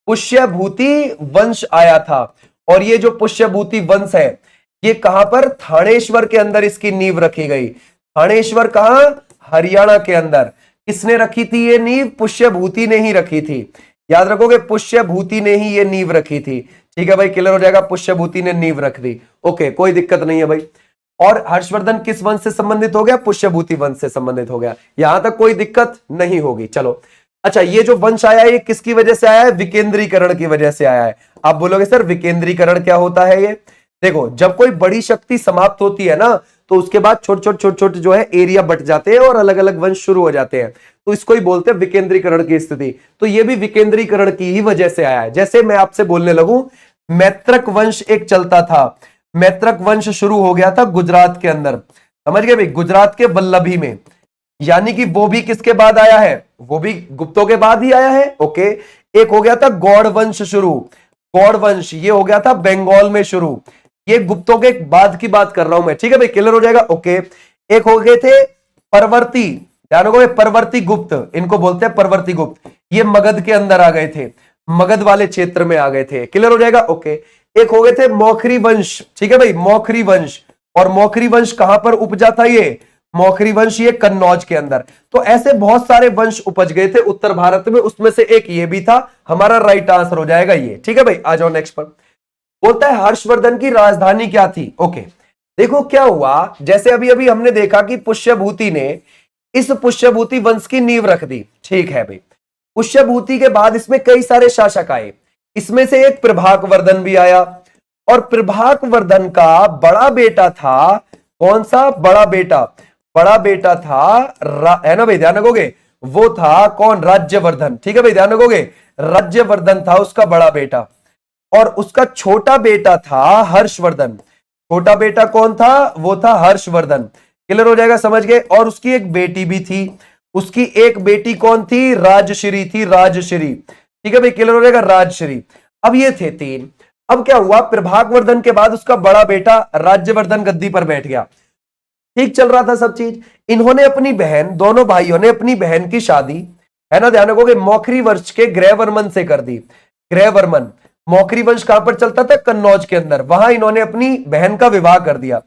पुष्यभूति वंश आया था, और ये जो पुष्यभूति वंश है ये कहां पर, थानेश्वर के अंदर इसकी नींव रखी गई। थानेश्वर कहां, हरियाणा के अंदर। किसने रखी थी ये नींव, पुष्यभूति ने ही रखी थी, याद रखोगे, पुष्यभूति ने ही ये नींव रखी थी, ठीक है भाई, क्लियर हो जाएगा, पुष्यभूति ने नींव रख दी, ओके, कोई दिक्कत नहीं है भाई। और हर्षवर्धन किस वंश से संबंधित हो गया, पुष्यभूति वंश से संबंधित हो गया, यहां तक कोई दिक्कत नहीं होगी। चलो अच्छा, ये जो वंश आया है ये किसकी वजह से आया है, विकेंद्रीकरण की वजह से आया है। आप बोलोगे सर विकेंद्रीकरण क्या होता है ये, देखो, जब कोई बड़ी शक्ति समाप्त होती है ना, तो उसके बाद छोटे छोटे छोटे छोटे जो है एरिया बट जाते हैं और अलग अलग वंश शुरू हो जाते हैं, तो इसको ही बोलते हैं विकेंद्रीकरण की स्थिति। तो ये भी विकेंद्रीकरण की ही वजह से आया है। जैसे मैं आपसे बोलने लगूं, मैत्रक वंश एक चलता था, मैत्रक वंश शुरू हो गया था गुजरात के अंदर, समझ गए भाई, गुजरात के वल्लभी में, यानी कि वो भी किसके बाद आया है, वो भी गुप्तों के बाद ही आया है, ओके। एक हो गया था गौड़ वंश शुरू, गौड़ वंश ये हो गया था बंगाल में शुरू, ये गुप्तों के बाद की बात कर रहा हूं मैं, ठीक है भाई, क्लियर हो जाएगा, ओके। एक हो गए थे परवर्ती, ध्यान रखो, परवर्ती गुप्त, इनको बोलते हैं परवर्ती गुप्त, ये मगध के अंदर आ गए थे, मगध वाले क्षेत्र में आ गए थे, क्लियर हो जाएगा, ओके। एक हो गए थे मौखरी वंश, ठीक है भाई, मौखरी वंश, और मौखरी वंश कहां पर उपजा था ये, मौखरी वंश ये कन्नौज के अंदर। तो ऐसे बहुत सारे वंश उपज गए थे उत्तर भारत में, उसमें से एक ये भी था, हमारा राइट आंसर हो जाएगा ये, ठीक है भाई। आ जाओ नेक्स्ट पर, बोलता है हर्षवर्धन की राजधानी क्या थी, ओके। देखो क्या हुआ, जैसे अभी अभी हमने देखा कि पुष्यभूति ने इस पुष्यभूति वंश की नींव रख दी, ठीक है भाई। पुष्यभूति के बाद इसमें कई सारे शासक आए, इसमें से एक प्रभाकवर्धन भी आया, और प्रभाकवर्धन का बड़ा बेटा था, कौन सा बड़ा बेटा, बड़ा बेटा था, है ना भाई, ध्यान रखोगे, वो था कौन, राज्यवर्धन, ठीक है भाई, ध्यान रखोगे, राज्यवर्धन था उसका बड़ा बेटा, और उसका छोटा बेटा था हर्षवर्धन। छोटा बेटा कौन था, वो था हर्षवर्धन, क्लियर हो जाएगा, समझ गए। और उसकी एक बेटी भी थी, उसकी एक बेटी कौन थी, राजश्री थी, राजश्री, ठीक है भाई, क्लियर हो जाएगा, राजश्री। अब ये थे तीन। अब क्या हुआ, प्रभाकवर्धन के बाद उसका बड़ा बेटा राज्यवर्धन गद्दी पर बैठ गया, ठीक चल रहा था सब चीज। इन्होंने अपनी बहन, दोनों भाइयों ने अपनी बहन की शादी, है ना, ध्यान रखोगे, मौखरी वंश के ग्रहवर्मन से कर दी। ग्रहवर्मन, मौखरी वंश कहां पर चलता था, कन्नौज के अंदर, वहां इन्होंने अपनी बहन का विवाह कर दिया।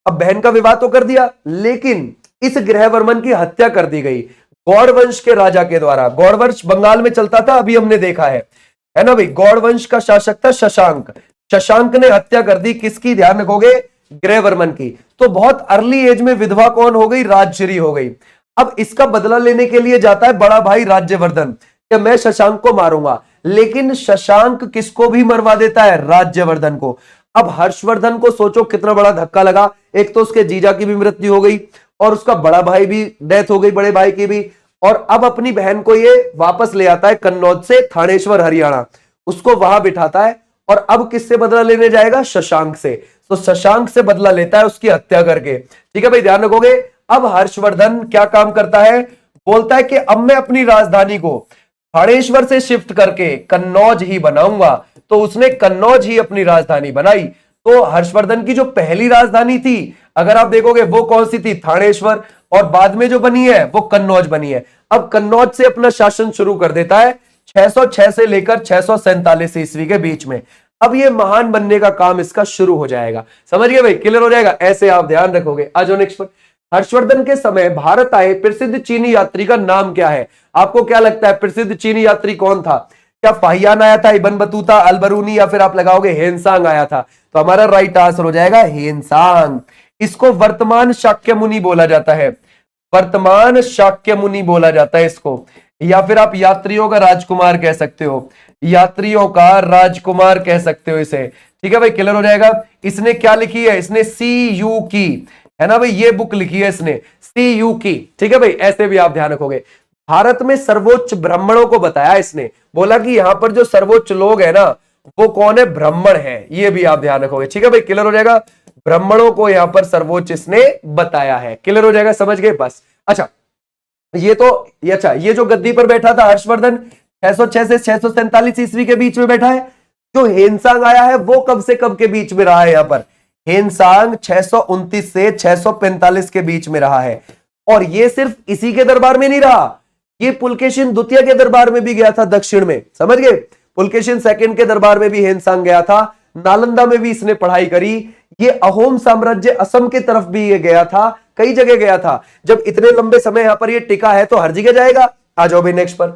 अब बहन का विवाह तो कर दिया, लेकिन इस ग्रहवर्मन की हत्या कर दी गई गौड़ वंश के राजा के द्वारा। गौड़ वंश बंगाल में चलता था, अभी हमने देखा है ना भाई। गौड़ वंश का शासक था शशांक, शशांक ने हत्या कर दी किसकी, ध्यान रखोगे, ग्रहवर्मन की। तो बहुत अर्ली एज में विधवा कौन हो गई, राजश्री हो गई। अब इसका बदला लेने के लिए जाता है बड़ा भाई राज्यवर्धन कि मैं शशांक को मारूंगा, लेकिन शशांक किसको भी मरवा देता है, राज्यवर्धन को। अब हर्षवर्धन को सोचो कितना बड़ा धक्का लगा, एक तो उसके जीजा की भी मृत्यु हो गई और उसका बड़ा भाई भी डेथ हो गई, बड़े भाई की भी, और अब अपनी बहन को ये वापस ले आता है कन्नौज से, थानेश्वर हरियाणा, उसको वहां बिठाता है, और अब किससे बदला लेने जाएगा, शशांक से। तो शशांक से बदला लेता है उसकी हत्या करके। ठीक है भाई, ध्यान रखोगे। अब हर्षवर्धन क्या काम करता है, बोलता है कि अब मैं अपनी राजधानी को थानेश्वर से शिफ्ट करके कन्नौज ही बनाऊंगा। तो उसने कन्नौज ही अपनी राजधानी बनाई। तो हर्षवर्धन की जो पहली राजधानी थी, अगर आप देखोगे, वो कौन सी थी, थानेश्वर, और बाद में जो बनी है वो कन्नौज बनी है। अब कन्नौज से अपना शासन शुरू कर देता है 606 से लेकर 647 ईस्वी के बीच में। अब ये महान बनने का काम इसका शुरू हो जाएगा। समझ गए भाई, क्लियर हो जाएगा, ऐसे आप ध्यान रखोगे। आ जाओ नेक्स्ट पर। हर्षवर्धन के समय भारत आए प्रसिद्ध चीनी यात्री का नाम क्या है? आपको क्या लगता है प्रसिद्ध चीनी यात्री कौन था? क्या फाहियान आया था, इब्न बतूता, अलबरूनी, या फिर आप लगाओगे हेनसांग आया था? तो हमारा राइट आंसर हो जाएगा हेनसांग। इसको वर्तमान शाक्य मुनि बोला जाता है, वर्तमान शाक्य मुनि बोला जाता है इसको, या फिर आप यात्रियों का राजकुमार कह सकते हो, यात्रियों का राजकुमार कह सकते हो इसे। ठीक है भाई, क्लियर हो जाएगा। इसने क्या लिखी है, इसने सी यू की, है ना भाई, ये बुक लिखी है इसने, सी यू की। ठीक है भाई, ऐसे भी आप ध्यान रखोगे। भारत में सर्वोच्च ब्राह्मणों को बताया इसने, बोला कि यहां पर जो सर्वोच्च लोग है ना वो कौन है, ब्राह्मण है, ये भी आप ध्यान रखोगे। ठीक है भाई, क्लियर हो जाएगा। ब्राह्मणों को यहां पर सर्वोच्च इसने बताया है, क्लियर हो जाएगा, समझ गए बस। अच्छा, ये जो गद्दी पर बैठा था हर्षवर्धन 606 से 647 ईस्वी के बीच में बैठा है। जो हेनसांग आया है वो कब से कब के बीच में रहा है? यहां पर हेनसांग 629 से 645 के बीच में रहा है। और ये सिर्फ इसी के दरबार में नहीं रहा, ये पुलकेशिन द्वितीय के दरबार में भी गया था दक्षिण में, समझ गए। पुलकेशिन सेकंड के दरबार में भी हेनसांग गया था, नालंदा में भी इसने पढ़ाई करी, ये अहोम साम्राज्य असम की तरफ भी ये गया था, कई जगह गया था। जब इतने लंबे समय यहां पर ये टिका है तो हर जगह जाएगा। आ जाओ भाई नेक्स्ट पर।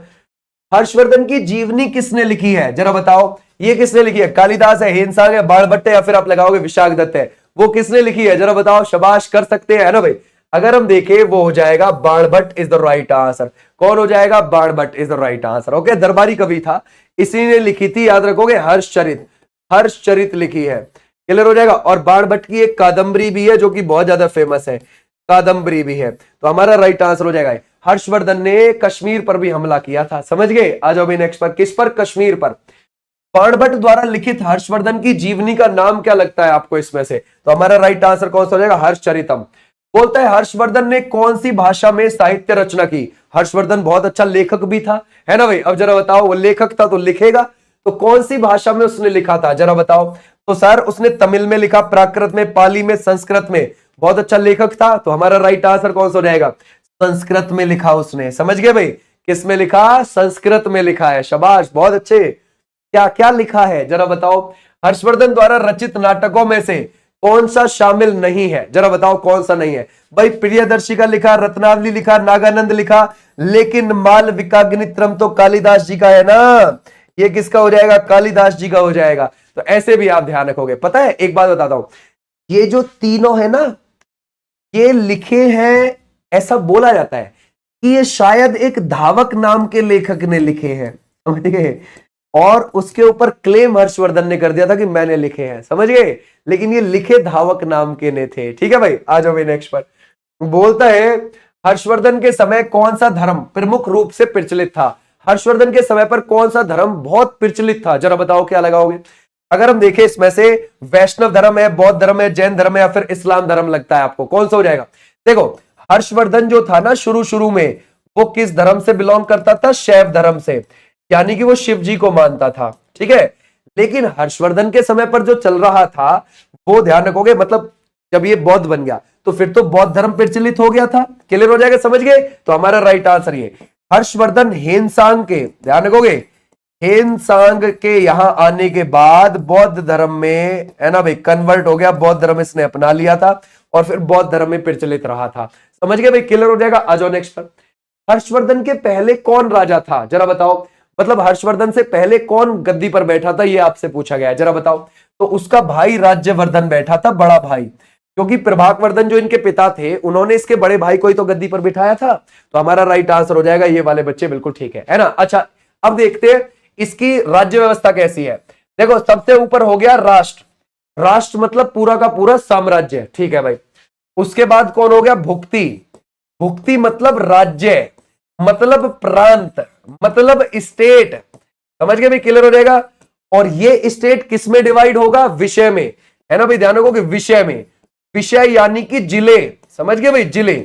हर्षवर्धन की जीवनी किसने लिखी है, जरा बताओ, ये किसने लिखी है? कालिदास है, हेनसांग है, बाणभट्ट है, या फिर आप लगाओगे विशाख दत्त है? वो किसने लिखी है, जरा बताओ, शाबाश, कर सकते हैं ना भाई। अगर हम देखें वो हो जाएगा Banabhatta is the right answer. कौन हो जाएगा? Banabhatta is the right answer. Okay, दरबारी कवि था, इसी ने लिखी थी, याद रखोगे, हर्षचरित, हर्षचरित लिखी है, क्लियर हो जाएगा। और बाणभट्ट की एक कादंबरी भी है जो कि बहुत ज्यादा फेमस है, कादंबरी भी है। तो हमारा राइट आंसर हो जाएगा। हर्षवर्धन ने कश्मीर पर भी हमला किया था, समझ गए। आ जाओ भाई नेक्स्ट पर। किस पर? कश्मीर पर। बाणभट्ट द्वारा लिखित हर्षवर्धन की जीवनी का नाम क्या लगता है आपको इसमें से? तो हमारा राइट आंसर कौन सा हो जाएगा? हर्षचरितम। बोलता है हर्षवर्धन ने कौन सी भाषा में साहित्य रचना की? हर्षवर्धन बहुत अच्छा लेखक भी था, है ना भाई। अब जरा बताओ, वो लेखक था तो लिखेगा, तो कौन सी भाषा में उसने लिखा था, जरा बताओ। तो सर उसने तमिल में लिखा, प्राकृत में, पाली में, संस्कृत में। बहुत अच्छा लेखक था, तो हमारा राइट आंसर कौन सा हो जाएगा? संस्कृत में लिखा उसने, समझ गए भाई। किस में लिखा? संस्कृत में लिखा है, शाबाश, बहुत अच्छे। क्या क्या लिखा है जरा बताओ। हर्षवर्धन द्वारा रचित नाटकों में से कौन सा शामिल नहीं है, जरा बताओ कौन सा नहीं है भाई? प्रियदर्शी का लिखा, रत्नावली लिखा, नागानंद लिखा, लेकिन मालविकाग्नित्रम तो कालिदास जी का है ना। ये किसका हो जाएगा? कालिदास जी का हो जाएगा। तो ऐसे भी आप ध्यान रखोगे। पता है, एक बात बताता हूं, ये जो तीनों है ना, ये लिखे हैं, ऐसा बोला जाता है कि ये शायद एक धावक नाम के लेखक ने लिखे हैं, समझ गए। और उसके ऊपर क्लेम हर्षवर्धन ने कर दिया था कि मैंने लिखे हैं, समझ गए। लेकिन ये लिखे धावक नाम के ने थे। ठीक है भाई, आ जाओ भाई नेक्स्ट पर। बोलता है हर्षवर्धन के समय कौन सा धर्म प्रमुख रूप से प्रचलित था? हर्षवर्धन के समय पर कौन सा धर्म बहुत प्रचलित था, जरा बताओ, क्या लगाओगे? अगर हम देखें इसमें से वैष्णव धर्म है, बौद्ध धर्म है, जैन धर्म है, या फिर इस्लाम धर्म लगता है आपको, कौन सा हो जाएगा? देखो, हर्षवर्धन जो था ना शुरू में, वो किस धर्म से बिलोंग करता था? शैव धर्म से, यानी कि वो शिव जी को मानता था। ठीक है, लेकिन हर्षवर्धन के समय पर जो चल रहा था वो ध्यान रखोगे, मतलब जब ये बौद्ध बन गया तो फिर तो बौद्ध धर्म प्रचलित हो गया था, क्लियर हो जाएगा, समझ गए। तो हमारा राइट आंसर ये हर्षवर्धन हेनसांग के, ध्यान रखोगे, हेनसांग के यहां आने के बाद बौद्ध धर्म में, है ना भाई, कन्वर्ट हो गया, बौद्ध धर्म इसने अपना लिया था और फिर बौद्ध धर्म में प्रचलित रहा था, समझ गए भाई, क्लियर हो जाएगा। आ जाओ नेक्स्ट पर। हर्षवर्धन के पहले कौन राजा था, जरा बताओ। मतलब हर्षवर्धन से पहले कौन गद्दी पर बैठा था, ये आपसे पूछा गया है, जरा बताओ। तो उसका भाई राज्यवर्धन बैठा था, बड़ा भाई, क्योंकि प्रभाकवर्धन जो इनके पिता थे उन्होंने इसके बड़े भाई को ही तो गद्दी पर बिठाया था। तो हमारा राइट आंसर हो जाएगा ये वाले बच्चे, बिल्कुल ठीक है ना। अच्छा, अब देखते हैं इसकी राज्य व्यवस्था कैसी है। देखो, सबसे ऊपर हो गया राष्ट्र, राष्ट्र मतलब पूरा का पूरा साम्राज्य, ठीक है भाई। उसके बाद कौन हो गया? भुक्ति, भुक्ति मतलब राज्य, मतलब प्रांत, मतलब स्टेट, समझ गए भाई, क्लियर हो जाएगा। और ये स्टेट किस में डिवाइड होगा? विषय में, है ना भाई, ध्यान रखोगे विषय में, विषय यानी कि जिले, समझ गए भाई, जिले।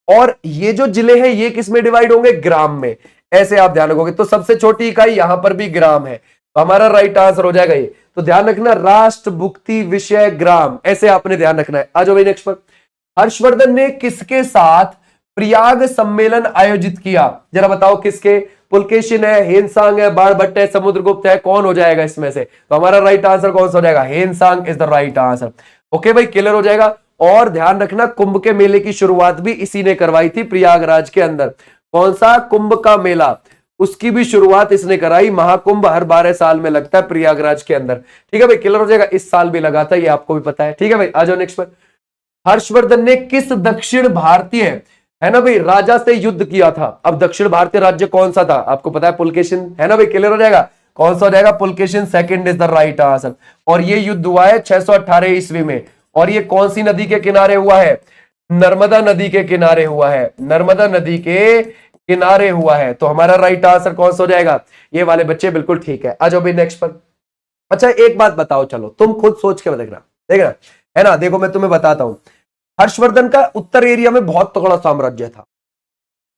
और ये जो जिले हैं ये किस में डिवाइड होंगे, ग्राम में, ऐसे आप ध्यान रखोगे। तो सबसे छोटी इकाई यहां पर भी ग्राम है, तो हमारा राइट आंसर हो जाएगा ये। तो ध्यान रखना, राष्ट्र, भुक्ति, विषय, ग्राम, ऐसे आपने ध्यान रखना है। आ जाओ भाई नेक्स्ट पर। हर्षवर्धन ने किसके साथ प्रयाग सम्मेलन आयोजित किया, जरा बताओ किसके। पुलकेशिन है, हेनसांग है, बाणभट्ट है, समुद्रगुप्त है, कौन हो जाएगा इसमें से। तो हमारा राइट आंसर कौन सा हो जाएगा, Hiuen Tsang is the right answer. Okay भाई, क्लियर हो जाएगा। और ध्यान रखना, कुंभ के मेले की शुरुआत भी इसी ने करवाई थी प्रयागराज के अंदर। कौन सा, कुंभ का मेला, उसकी भी शुरुआत इसने कराई। महाकुंभ हर 12 साल में लगता है प्रयागराज के अंदर। ठीक है भाई, क्लियर हो जाएगा। इस साल भी लगा था, ये आपको भी पता है। ठीक है भाई, आ जाओ नेक्स्ट पर। हर्षवर्धन ने किस दक्षिण भारतीय, है ना भाई, राजा से युद्ध किया था। अब दक्षिण भारतीय राज्य कौन सा था, आपको पता है, पुलकेशिन, है ना भाई, क्लियर हो जाएगा। कौन सा हो जाएगा, Pulakeshin second is the right answer. और ये युद्ध हुआ है 618 ईस्वी में। और ये कौन सी नदी के किनारे हुआ है, नर्मदा नदी के किनारे हुआ है, नर्मदा नदी के किनारे हुआ है। तो हमारा राइट आंसर कौन सा हो जाएगा, ये वाले बच्चे बिल्कुल ठीक है। आ जाओ भाई नेक्स्ट पर। अच्छा एक बात बताओ, चलो तुम खुद सोच के देखना, देखना, है ना। देखो मैं तुम्हें बताता हूं, हर्षवर्धन का उत्तर एरिया में बहुत तगड़ा साम्राज्य था,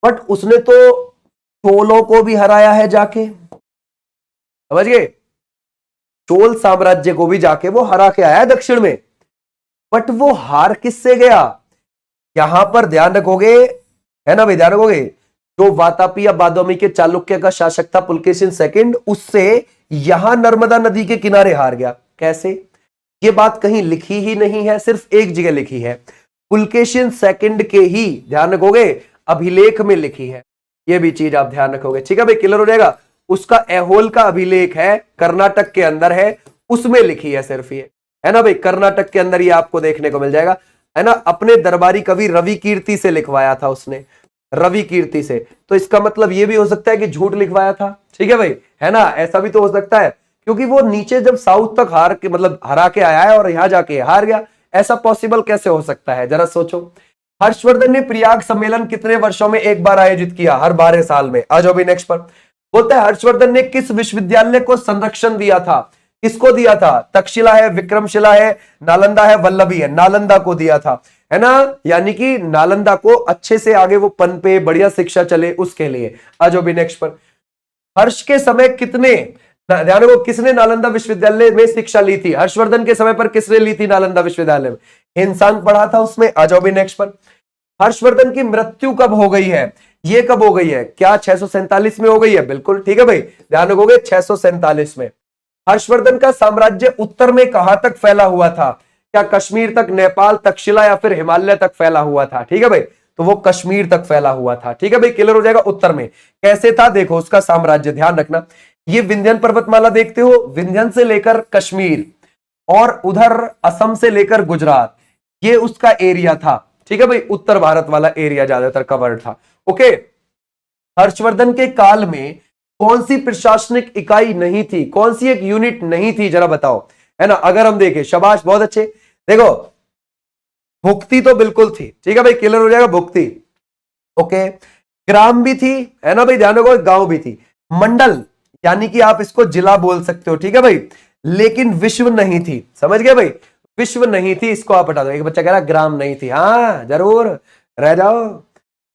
बट उसने तो चोलों को भी हराया है जाके, समझ गए। चोल साम्राज्य को भी जाके वो हरा के आया दक्षिण में। बट वो हार किससे गया, यहां पर ध्यान रखोगे, है ना भाई, ध्यान रखोगे। जो वातापी या बादामी के चालुक्य का शासक था पुलकेशिन सेकंड, उससे यहां नर्मदा नदी के किनारे हार गया। कैसे, ये बात कहीं लिखी ही नहीं है, सिर्फ एक जगह लिखी है, पुलकेशिन सेकंड के ही, ध्यान रखोगे, अभिलेख में लिखी है। ये भी चीज आप ध्यान रखोगे। ठीक है भाई, क्लियर हो जाएगा। उसका ऐहोल का अभिलेख है, कर्नाटक के अंदर है, उसमें लिखी है सिर्फ ये, है ना भाई, कर्नाटक के अंदर ये आपको देखने को मिल जाएगा, है ना। अपने दरबारी कवि रवि कीर्ति से लिखवाया था उसने, रवि कीर्ति से। तो इसका मतलब ये भी हो सकता है कि झूठ लिखवाया था। ठीक है भाई, है ना, ऐसा भी तो हो सकता है, क्योंकि वो नीचे जब साउथ तक हार के, मतलब हरा के आया है और यहां जाके हार गया, ऐसा पॉसिबल कैसे हो सकता है, जरा सोचो। हर्षवर्धन ने प्रयाग सम्मेलन कितने वर्षों में एक बार आयोजित किया, हर 12 साल में। आ जाओ भी नेक्स्ट पर। बोलता है हर्षवर्धन ने किस विश्वविद्यालय को संरक्षण दिया था, किसको दिया था, तक्षशिला है, विक्रमशिला है, नालंदा है, वल्लभी है, नालंदा को दिया था, है ना। यानी कि नालंदा को अच्छे से आगे वो पनपे, बढ़िया शिक्षा चले, उसके लिए। आ जाओ भी नेक्स्ट पर। हर्ष के समय कितने, ध्यान रखो, किसने नालंदा विश्वविद्यालय में शिक्षा ली थी, हर्षवर्धन के समय पर किसने ली थी नालंदा विश्वविद्यालय में, हिंसांग पढ़ा था उसमें। आ जाओ भी नेक्स्ट पर। हर्षवर्धन की मृत्यु कब हो गई है, ये कब हो गई है, क्या 647 में हो गई है, बिल्कुल ठीक है भाई, ध्यान रखोगे 647 में। हर्षवर्धन का साम्राज्य उत्तर में कहां तक फैला हुआ था, क्या कश्मीर तक, नेपाल, तक्षशिला या फिर हिमालय तक फैला हुआ था। ठीक है भाई, तो वो कश्मीर तक फैला हुआ था। ठीक है भाई, क्लियर हो जाएगा। उत्तर में कैसे था, देखो उसका साम्राज्य, ध्यान रखना, ये विंध्यन पर्वतमाला देखते हो, विंध्यन से लेकर कश्मीर और उधर असम से लेकर गुजरात, ये उसका एरिया था। ठीक है भाई, उत्तर भारत वाला एरिया ज्यादातर कवर था। ओके, हर्षवर्धन के काल में कौन सी प्रशासनिक इकाई नहीं थी, कौन सी एक यूनिट नहीं थी, जरा बताओ, है ना। अगर हम देखें, शाबाश, बहुत अच्छे। देखो भुक्ति तो बिल्कुल थी, ठीक है भाई, क्लियर हो जाएगा, भुक्ति। ओके, ग्राम भी थी, है ना भाई, ध्यान रखो, गांव भी थी, मंडल यानी कि आप इसको जिला बोल सकते हो, ठीक है भाई, लेकिन विश्व नहीं थी, समझ गए भाई, विश्व नहीं थी, इसको आप हटा दो। एक बच्चा कह रहा ग्राम नहीं थी, हाँ जरूर रह जाओ।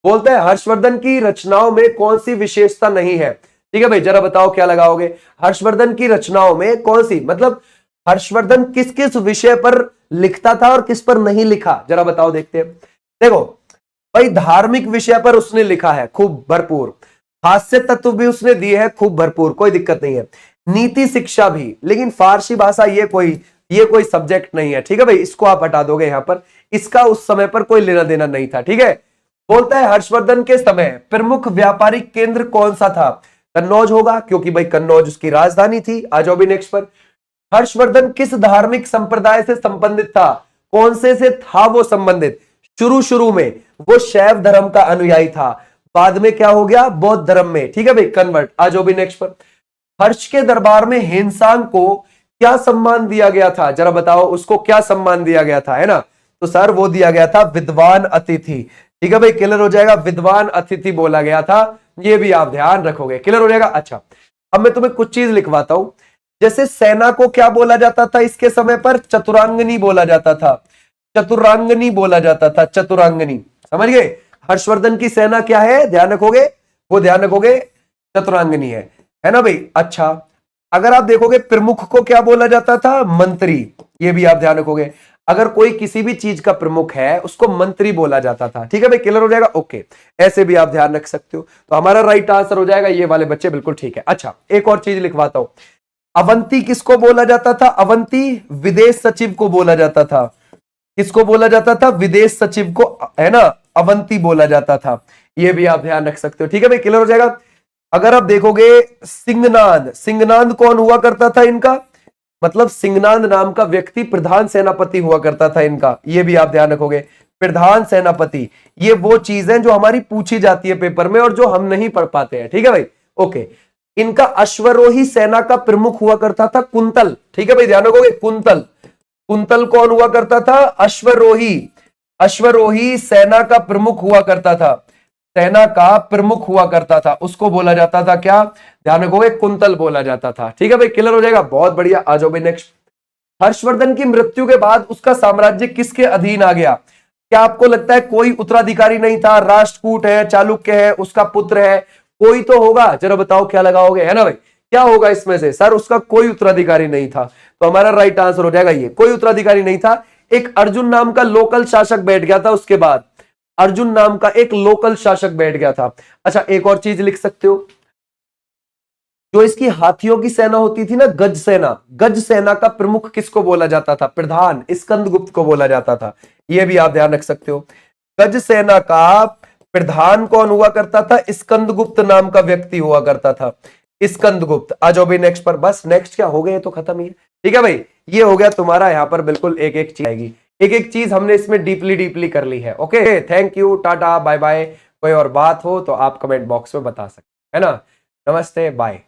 बोलते हैं हर्षवर्धन की रचनाओं में कौन सी विशेषता नहीं है, ठीक है भाई, जरा बताओ क्या लगाओगे। हर्षवर्धन की रचनाओं में कौन सी, मतलब हर्षवर्धन किस किस विषय पर लिखता था और किस पर नहीं लिखा, जरा बताओ, देखते हैं। देखो भाई, धार्मिक विषय पर उसने लिखा है खूब भरपूर, हास्य तत्व भी उसने दिए हैं खूब भरपूर, कोई दिक्कत नहीं है, नीति शिक्षा भी, लेकिन फारसी भाषा ये कोई सब्जेक्ट नहीं है, ठीक है भाई, इसको आप हटा दोगे यहां पर, इसका उस समय पर कोई लेना देना नहीं था। ठीक है, बोलता है हर्षवर्धन के समय प्रमुख व्यापारिक केंद्र कौन सा था, कन्नौज होगा, क्योंकि भाई कन्नौज उसकी राजधानी थी। आ जाओ भी नेक्स्ट पर। हर्षवर्धन किस धार्मिक संप्रदाय से संबंधित था, कौन से था वो संबंधित, शुरू में वो शैव धर्म का अनुयायी था, बाद में क्या हो गया, बौद्ध धर्म में, ठीक है भाई, कन्वर्ट। आ जाओ भी नेक्स्ट पर। हर्ष के दरबार में हेनसांग को क्या सम्मान दिया गया था, जरा बताओ, उसको क्या सम्मान दिया गया था, है ना। तो सर वो दिया गया था विद्वान अतिथि, ठीक है भाई, क्लियर हो जाएगा, विद्वान अतिथि बोला गया था, ये भी आप ध्यान रखोगे, क्लियर हो जाएगा। अच्छा, अब मैं तुम्हें कुछ चीज लिखवाता हूं, जैसे सेना को क्या बोला जाता था इसके समय पर? चतुरांगनी बोला जाता था, चतुरांगनी बोला जाता था, चतुरांगनी। समझ गए? हर्षवर्धन की सेना क्या है, ध्यान रखोगे, वो ध्यान रखोगे, चतुरांगनी है ना भाई। अच्छा, अगर आप देखोगे प्रमुख को क्या बोला जाता था? मंत्री, ये भी आप ध्यान रखोगे। अगर कोई किसी भी चीज का प्रमुख है उसको मंत्री बोला जाता था। ठीक है भाई, क्लियर हो जाएगा? ओके, ऐसे भी आप ध्यान रख सकते हो। तो हमारा राइट आंसर हो जाएगा ये वाले बच्चे, बिल्कुल ठीक है। अच्छा, एक और चीज लिखवाता हूं। अवंती किसको बोला जाता था? अवंती विदेश सचिव को बोला जाता था। किसको बोला जाता था? विदेश सचिव को, है ना, अवंती बोला जाता था। ये भी आप ध्यान रख सकते हो। ठीक है भाई, क्लियर हो जाएगा। अगर आप देखोगे सिंगनाद, सिंगनाद कौन हुआ करता था इनका? मतलब सिंगनाद नाम का व्यक्ति प्रधान सेनापति हुआ करता था इनका। ये भी आप ध्यान रखोगे, प्रधान सेनापति। ये वो चीज है जो हमारी पूछी जाती है पेपर में और जो हम नहीं पढ़ पाते हैं। ठीक है भाई, ओके। इनका अश्वरोही सेना का प्रमुख हुआ करता था कुंतल। ठीक है भाई, ध्यान रखोगे, कुंतल। कुंतल कौन हुआ करता था? अश्वरोही, अश्वरोही सेना का प्रमुख हुआ करता था, सेना का प्रमुख हुआ करता था, उसको बोला जाता था क्या? ध्यान रखोगे, कुंतल बोला जाता था। ठीक है भाई, क्लियर हो जाएगा? बहुत बढ़िया, आ जाओ भाई नेक्स्ट। हर्षवर्धन की मृत्यु के बाद उसका साम्राज्य किसके अधीन आ गया? क्या आपको लगता है कोई उत्तराधिकारी नहीं था? राष्ट्रकूट है, चालुक्य है, उसका पुत्र है, कोई तो होगा। जरा बताओ क्या लगाओगे, है ना भाई? क्या होगा इसमें से? सर उसका कोई उत्तराधिकारी नहीं था। तो हमारा राइट आंसर हो जाएगा ये, कोई उत्तराधिकारी नहीं था। एक अर्जुन नाम का लोकल शासक बैठ गया था उसके बाद, अर्जुन नाम का एक लोकल शासक बैठ गया था। अच्छा, एक और चीज लिख सकते हो, जो इसकी हाथियों की सेना होती थी ना, गज सेना, गज सेना का प्रमुख किसको बोला जाता था? प्रधान स्कंदगुप्त को बोला जाता था। यह भी आप ध्यान रख सकते हो। गज सेना का प्रधान कौन हुआ करता था? स्कंदगुप्त नाम का व्यक्ति हुआ करता था, स्कंदगुप्त। आ जाओ भाई नेक्स्ट पर। बस नेक्स्ट क्या हो गए तो खत्म ही है। ठीक है भाई, ये हो गया तुम्हारा। यहां पर बिल्कुल एक एक चीज आएगी, एक एक चीज हमने इसमें डीपली डीपली कर ली है। Okay, thank you, tata, bye bye. कोई और बात हो तो आप कमेंट बॉक्स में बता सकते, है ना। नमस्ते, बाय।